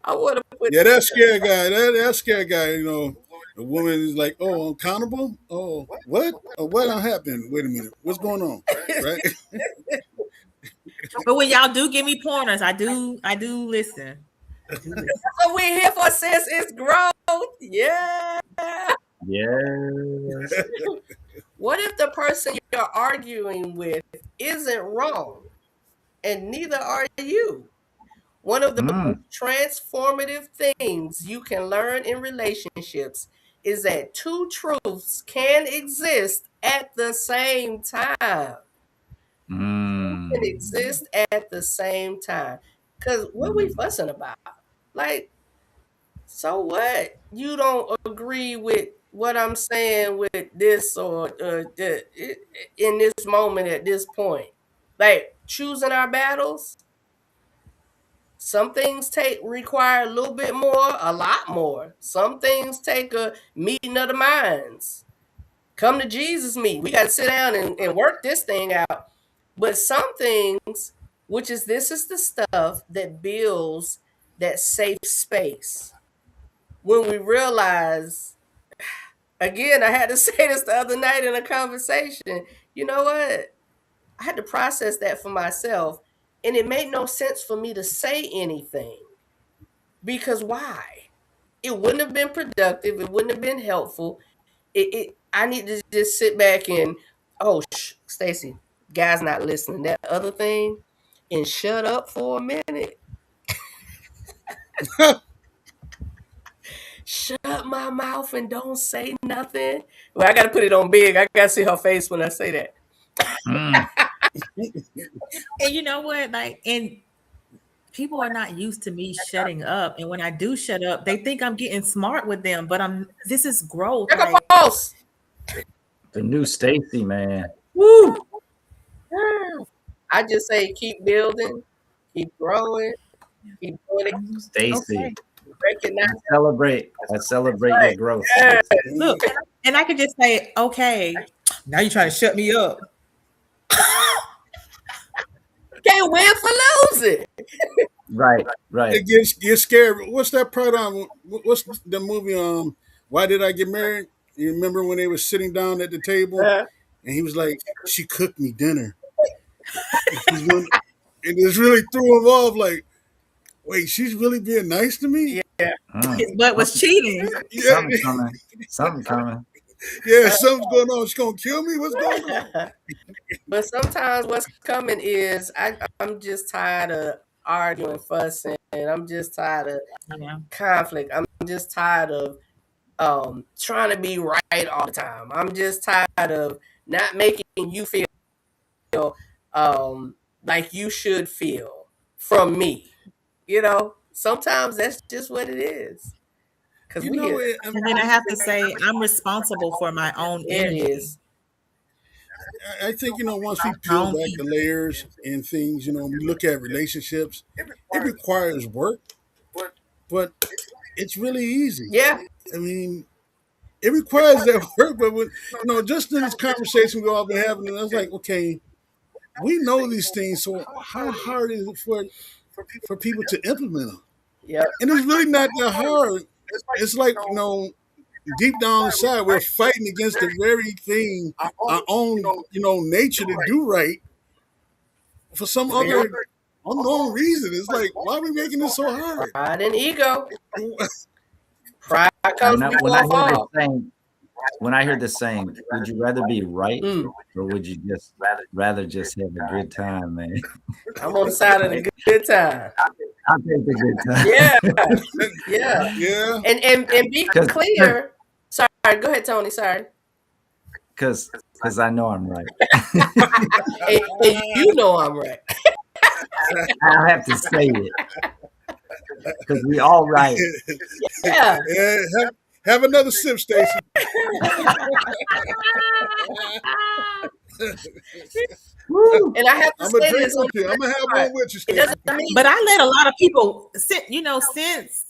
[SPEAKER 1] I want to put
[SPEAKER 3] that scare guy. That scare guy. The woman is like, "Oh, accountable? Oh, what? Oh, what happened? Wait a minute, what's going on?" Right?
[SPEAKER 4] But when y'all do give me pointers, I do listen.
[SPEAKER 1] That's what we're here for, sis. It's growth. Yeah.
[SPEAKER 2] Yes.
[SPEAKER 1] What if the person you're arguing with isn't wrong and neither are you? One of the most transformative things you can learn in relationships is that two truths can exist at the same time. Can exist at the same time. Because what we fussing about? Like, so what? You don't agree with what I'm saying with this or in this moment at this point. Like, choosing our battles. Some things require a little bit more, a lot more. Some things take a meeting of the minds. Come to Jesus meet. We got to sit down and work this thing out. But some things, this is the stuff that builds that safe space. When we realize, again, I had to say this the other night in a conversation, you know what? I had to process that for myself. And it made no sense for me to say anything. Because why? It wouldn't have been productive. It wouldn't have been helpful. I need to just sit back and, Stacy, guy's not listening. That other thing, and shut up for a minute. Shut my mouth and don't say nothing. Well, I got to put it on big. I got to see her face when I say that.
[SPEAKER 4] And you know what? Like, and people are not used to me shutting up. And when I do shut up, they think I'm getting smart with them. But this is growth.
[SPEAKER 1] Like, false.
[SPEAKER 2] The new Stacy, man.
[SPEAKER 1] Woo! I just say keep building, keep growing, keep doing it.
[SPEAKER 2] Stacy.
[SPEAKER 1] Okay. Recognize.
[SPEAKER 2] I celebrate your growth.
[SPEAKER 1] Yes.
[SPEAKER 4] Look, and I could just say, okay, now you're trying to shut me up.
[SPEAKER 1] Can't win for losing.
[SPEAKER 2] Right.
[SPEAKER 3] It gets scared. What's that part on? What's the movie? Why Did I Get Married? You remember when they were sitting down at the table, and he was like, "She cooked me dinner," and it really threw him off. Like, wait, she's really being nice to me?
[SPEAKER 1] Yeah.
[SPEAKER 4] His butt was cheating.
[SPEAKER 3] Yeah.
[SPEAKER 2] Something coming.
[SPEAKER 3] Yeah, something's going on. She's gonna kill me. What's going on?
[SPEAKER 1] But sometimes what's coming is I'm just tired of arguing, fussing, I'm just tired of
[SPEAKER 4] Yeah.
[SPEAKER 1] conflict. I'm just tired of trying to be right all the time. I'm just tired of not making you feel like you should feel from me. Sometimes that's just what it is. Cause
[SPEAKER 3] You
[SPEAKER 1] we
[SPEAKER 3] know,
[SPEAKER 1] get
[SPEAKER 4] And then I have to say, I'm responsible for my own
[SPEAKER 1] it
[SPEAKER 4] energy,
[SPEAKER 1] is.
[SPEAKER 3] I think, once we
[SPEAKER 4] my
[SPEAKER 3] peel
[SPEAKER 4] own
[SPEAKER 3] back
[SPEAKER 4] peace.
[SPEAKER 3] the layers and things, we look at relationships, it requires work, but it's really easy.
[SPEAKER 1] Yeah.
[SPEAKER 3] I mean, it requires that work, but just in this conversation we all been having, I was like, okay, we know these things, so how hard is it for people to implement them?
[SPEAKER 1] Yep.
[SPEAKER 3] And it's really not that hard. It's like, deep down inside, we're fighting against the very thing, our own, nature to do right for some other unknown reason. It's like, why are we making this so hard?
[SPEAKER 1] Pride and ego. Pride comes
[SPEAKER 2] When I
[SPEAKER 1] before a
[SPEAKER 2] hear this
[SPEAKER 1] fall.
[SPEAKER 2] saying, when I hear this saying, would you rather be right or would you just rather just have a good time, man?
[SPEAKER 1] I'm on the side of the good time.
[SPEAKER 2] I'll take the good time.
[SPEAKER 1] Yeah.
[SPEAKER 3] Yeah.
[SPEAKER 1] And be clear. Sorry, go ahead, Tony. Sorry.
[SPEAKER 2] Because I know I'm right.
[SPEAKER 1] And you know I'm right.
[SPEAKER 2] I'll have to say it. Because we all right.
[SPEAKER 1] Yeah.
[SPEAKER 3] Have another sip, Stacy.
[SPEAKER 1] And I have to
[SPEAKER 3] I'm gonna
[SPEAKER 1] say
[SPEAKER 3] drink
[SPEAKER 1] this.
[SPEAKER 3] with you. I'm gonna have one with you,
[SPEAKER 1] It
[SPEAKER 3] Stacy.
[SPEAKER 1] doesn't mean
[SPEAKER 4] But I let a lot of people, since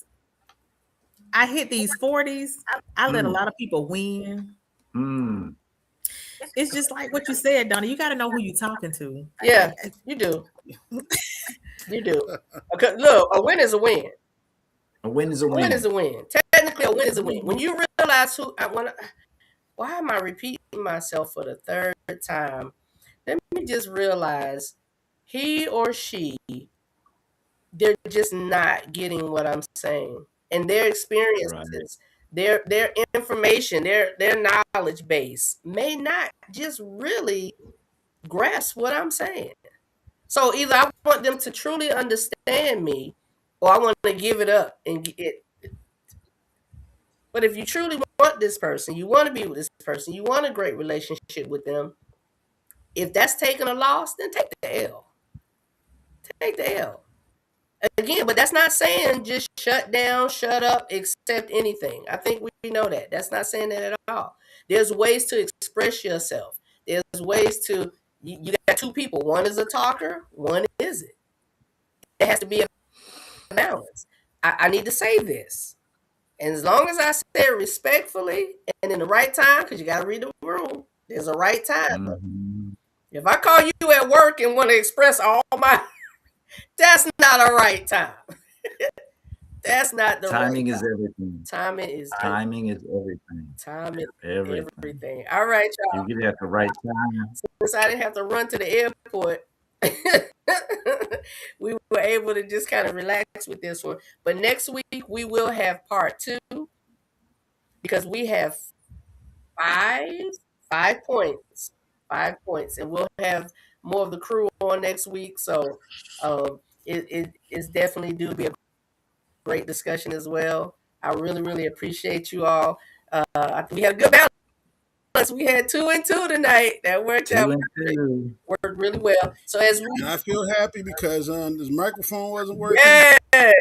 [SPEAKER 4] I hit these 40s, I let a lot of people win.
[SPEAKER 2] Mm.
[SPEAKER 4] It's just like what you said, Donna. You got to know who you're talking to.
[SPEAKER 1] Yeah, you do. You do. Okay, look, a win is a win.
[SPEAKER 2] A win is a
[SPEAKER 1] A win
[SPEAKER 2] win.
[SPEAKER 1] is a win. Technically, a win is a win. When you realize who I want to, why am I repeating myself for the third time? Let me just realize he or she, they're just not getting what I'm saying. And their experiences, their information, their knowledge base may not just really grasp what I'm saying. So either I want them to truly understand me or I want to give it up and get it. But if you truly want this person, you want to be with this person, you want a great relationship with them, if that's taking a loss, then take the L. Take the L. Again, but that's not saying just shut down, shut up, accept anything. I think we know that. That's not saying that at all. There's ways to express yourself. There's ways to, you got two people. One is a talker, one isn't. It has to be a balance. I need to say this. And as long as I say it respectfully and in the right time, because you got to read the room, there's a right time.
[SPEAKER 2] Mm-hmm.
[SPEAKER 1] If I call you at work and want to express all my, that's not a right time. That's not the
[SPEAKER 2] Timing
[SPEAKER 1] right
[SPEAKER 2] is
[SPEAKER 1] time.
[SPEAKER 2] everything.
[SPEAKER 1] Timing is
[SPEAKER 2] Timing is everything.
[SPEAKER 1] Time is
[SPEAKER 2] Everything.
[SPEAKER 1] everything. All right, y'all.
[SPEAKER 2] You get it at the right time.
[SPEAKER 1] Since I didn't have to run to the airport, we were able to just kind of relax with this one. But next week we will have part 2 because we have five points, and we'll have more of the crew on next week. So it is definitely due to be a great discussion as well. I really, really appreciate you all. I think we had a good balance. We had 2 and 2 tonight. That worked
[SPEAKER 2] 2
[SPEAKER 1] out.
[SPEAKER 2] and 2.
[SPEAKER 1] Worked really well. So as we,
[SPEAKER 3] And I feel happy because this microphone wasn't working.
[SPEAKER 1] yeah,
[SPEAKER 3] I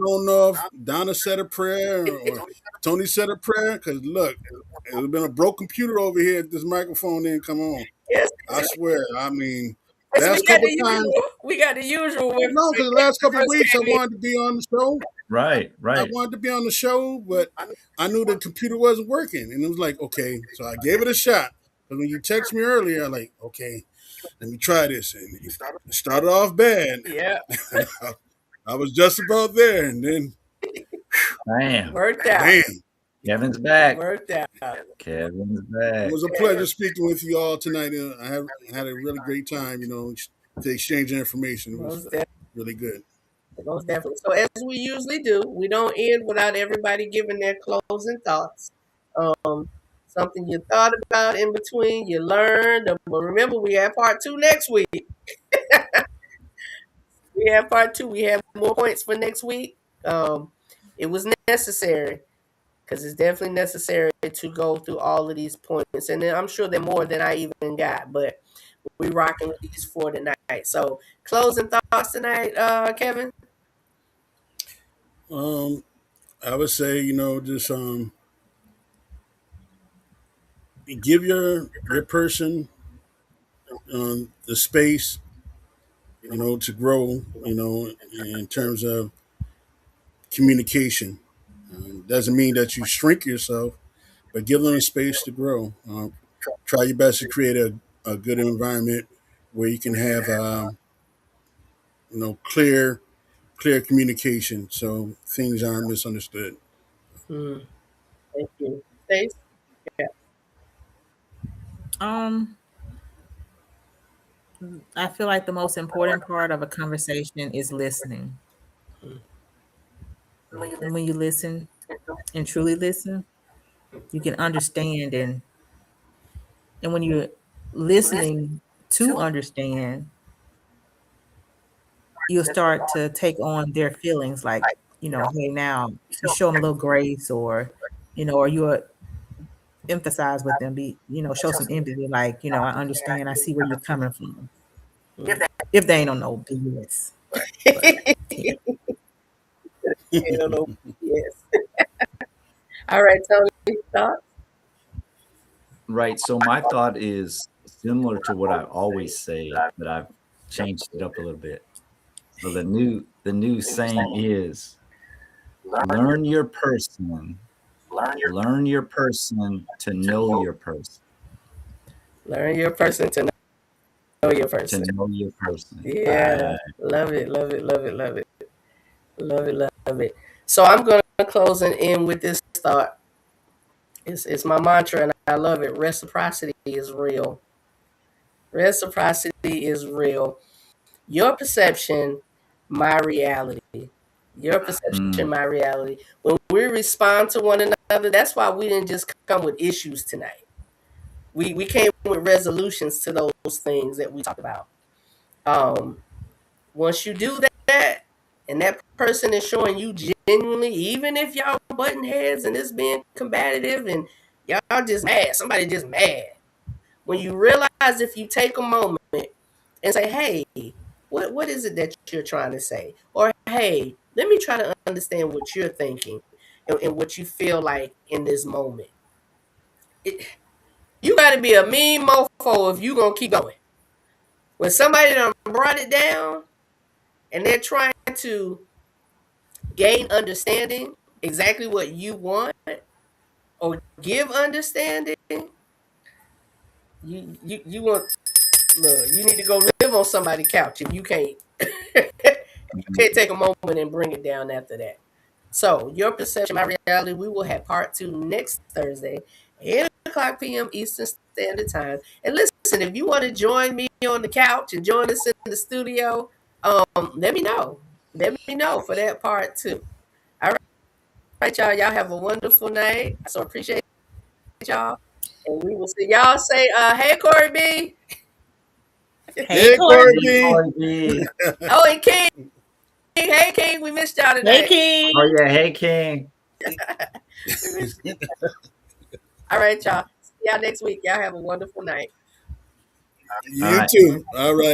[SPEAKER 3] don't know if Donna said a prayer or Tony said a prayer because look, it would have been a broke computer over here if this microphone didn't come on.
[SPEAKER 1] yes,
[SPEAKER 3] I swear. I mean,
[SPEAKER 1] yes,
[SPEAKER 3] last couple times.
[SPEAKER 1] we got the usual.
[SPEAKER 3] No, because the last couple of weeks I wanted to be on the show.
[SPEAKER 2] Right.
[SPEAKER 3] I wanted to be on the show, but I knew the computer wasn't working. And it was like, okay. So I gave it a shot. But when you text me earlier, I'm like, okay, let me try this. And it started off bad.
[SPEAKER 1] Yeah,
[SPEAKER 3] I was just about there. And then,
[SPEAKER 2] Damn.
[SPEAKER 1] worked out.
[SPEAKER 3] damn.
[SPEAKER 2] Kevin's back.
[SPEAKER 1] Worked out.
[SPEAKER 2] Kevin's back.
[SPEAKER 3] It was a pleasure speaking with you all tonight. I had a really great time, to exchange information. It was really good.
[SPEAKER 1] Most definitely. So as we usually do, we don't end without everybody giving their closing thoughts. Something you thought about in between, you learned. But remember, we have part 2 next week. We have part two. We have more points for next week. It was necessary because it's definitely necessary to go through all of these points, and then I'm sure there are more than I even got, but we rocking with these four tonight. So closing thoughts tonight, Kevin.
[SPEAKER 3] I would say, just give your person the space, to grow, in terms of communication. Doesn't mean that you shrink yourself, but give them the space to grow. Try your best to create a good environment where you can have, clear communication, so things aren't misunderstood.
[SPEAKER 1] Hmm. Thank you. Stace? Yeah.
[SPEAKER 4] Um, I feel like the most important part of a conversation is listening. And when you listen and truly listen, you can understand, and when you're listening to understand, you'll start to take on their feelings, like, hey, now you show them a little grace, or you'll emphasize with them, show some empathy, like, I understand, I see where you're coming from. If they ain't on no BS. But yeah.
[SPEAKER 1] Hell no. Yes. All right, Tony, thoughts?
[SPEAKER 2] Right. So my thought is similar to what I always say, but I've changed it up a little bit. So the new saying is learn your person, learn your person to know your person,
[SPEAKER 1] Learn your person to know your
[SPEAKER 2] to
[SPEAKER 1] person.
[SPEAKER 2] know your person.
[SPEAKER 1] Yeah. Love it, love it, love it, love it. Love it, love it. So I'm going to close and end with this thought. It's my mantra, and I love it. Reciprocity is real. Reciprocity is real. Your perception, my reality. Your perception, my reality. When we respond to one another, that's why we didn't just come with issues tonight. We came with resolutions to those things that we talked about. Once you do that, and that person is showing you genuinely, even if y'all butting heads and it's being combative and y'all just mad, somebody just mad. When you realize, if you take a moment and say, hey, what is it that you're trying to say? Or hey, let me try to understand what you're thinking and what you feel like in this moment. You got to be a mean mofo if you gonna keep going. When somebody done brought it down and they're trying to gain understanding, exactly what you want, or give understanding, you want, look, you need to go live on somebody's couch if you can't. You can't take a moment and bring it down after that. So your perception, my reality. We will have part two next Thursday, 8 o'clock p.m. Eastern Standard Time. And listen, if you want to join me on the couch and join us in the studio, let me know. Let me know for that part too. All right, y'all. Y'all have a wonderful night. I so appreciate y'all. And we will see y'all. Say, hey, Corey B.
[SPEAKER 4] Hey,
[SPEAKER 3] Hey,
[SPEAKER 4] Courtney.
[SPEAKER 3] Courtney.
[SPEAKER 1] Oh, and King. Hey, King. We missed y'all
[SPEAKER 4] Hey,
[SPEAKER 1] today.
[SPEAKER 4] King.
[SPEAKER 2] Oh yeah, hey King.
[SPEAKER 1] All right, y'all. See y'all next week. Y'all have a wonderful night.
[SPEAKER 3] You too. All right.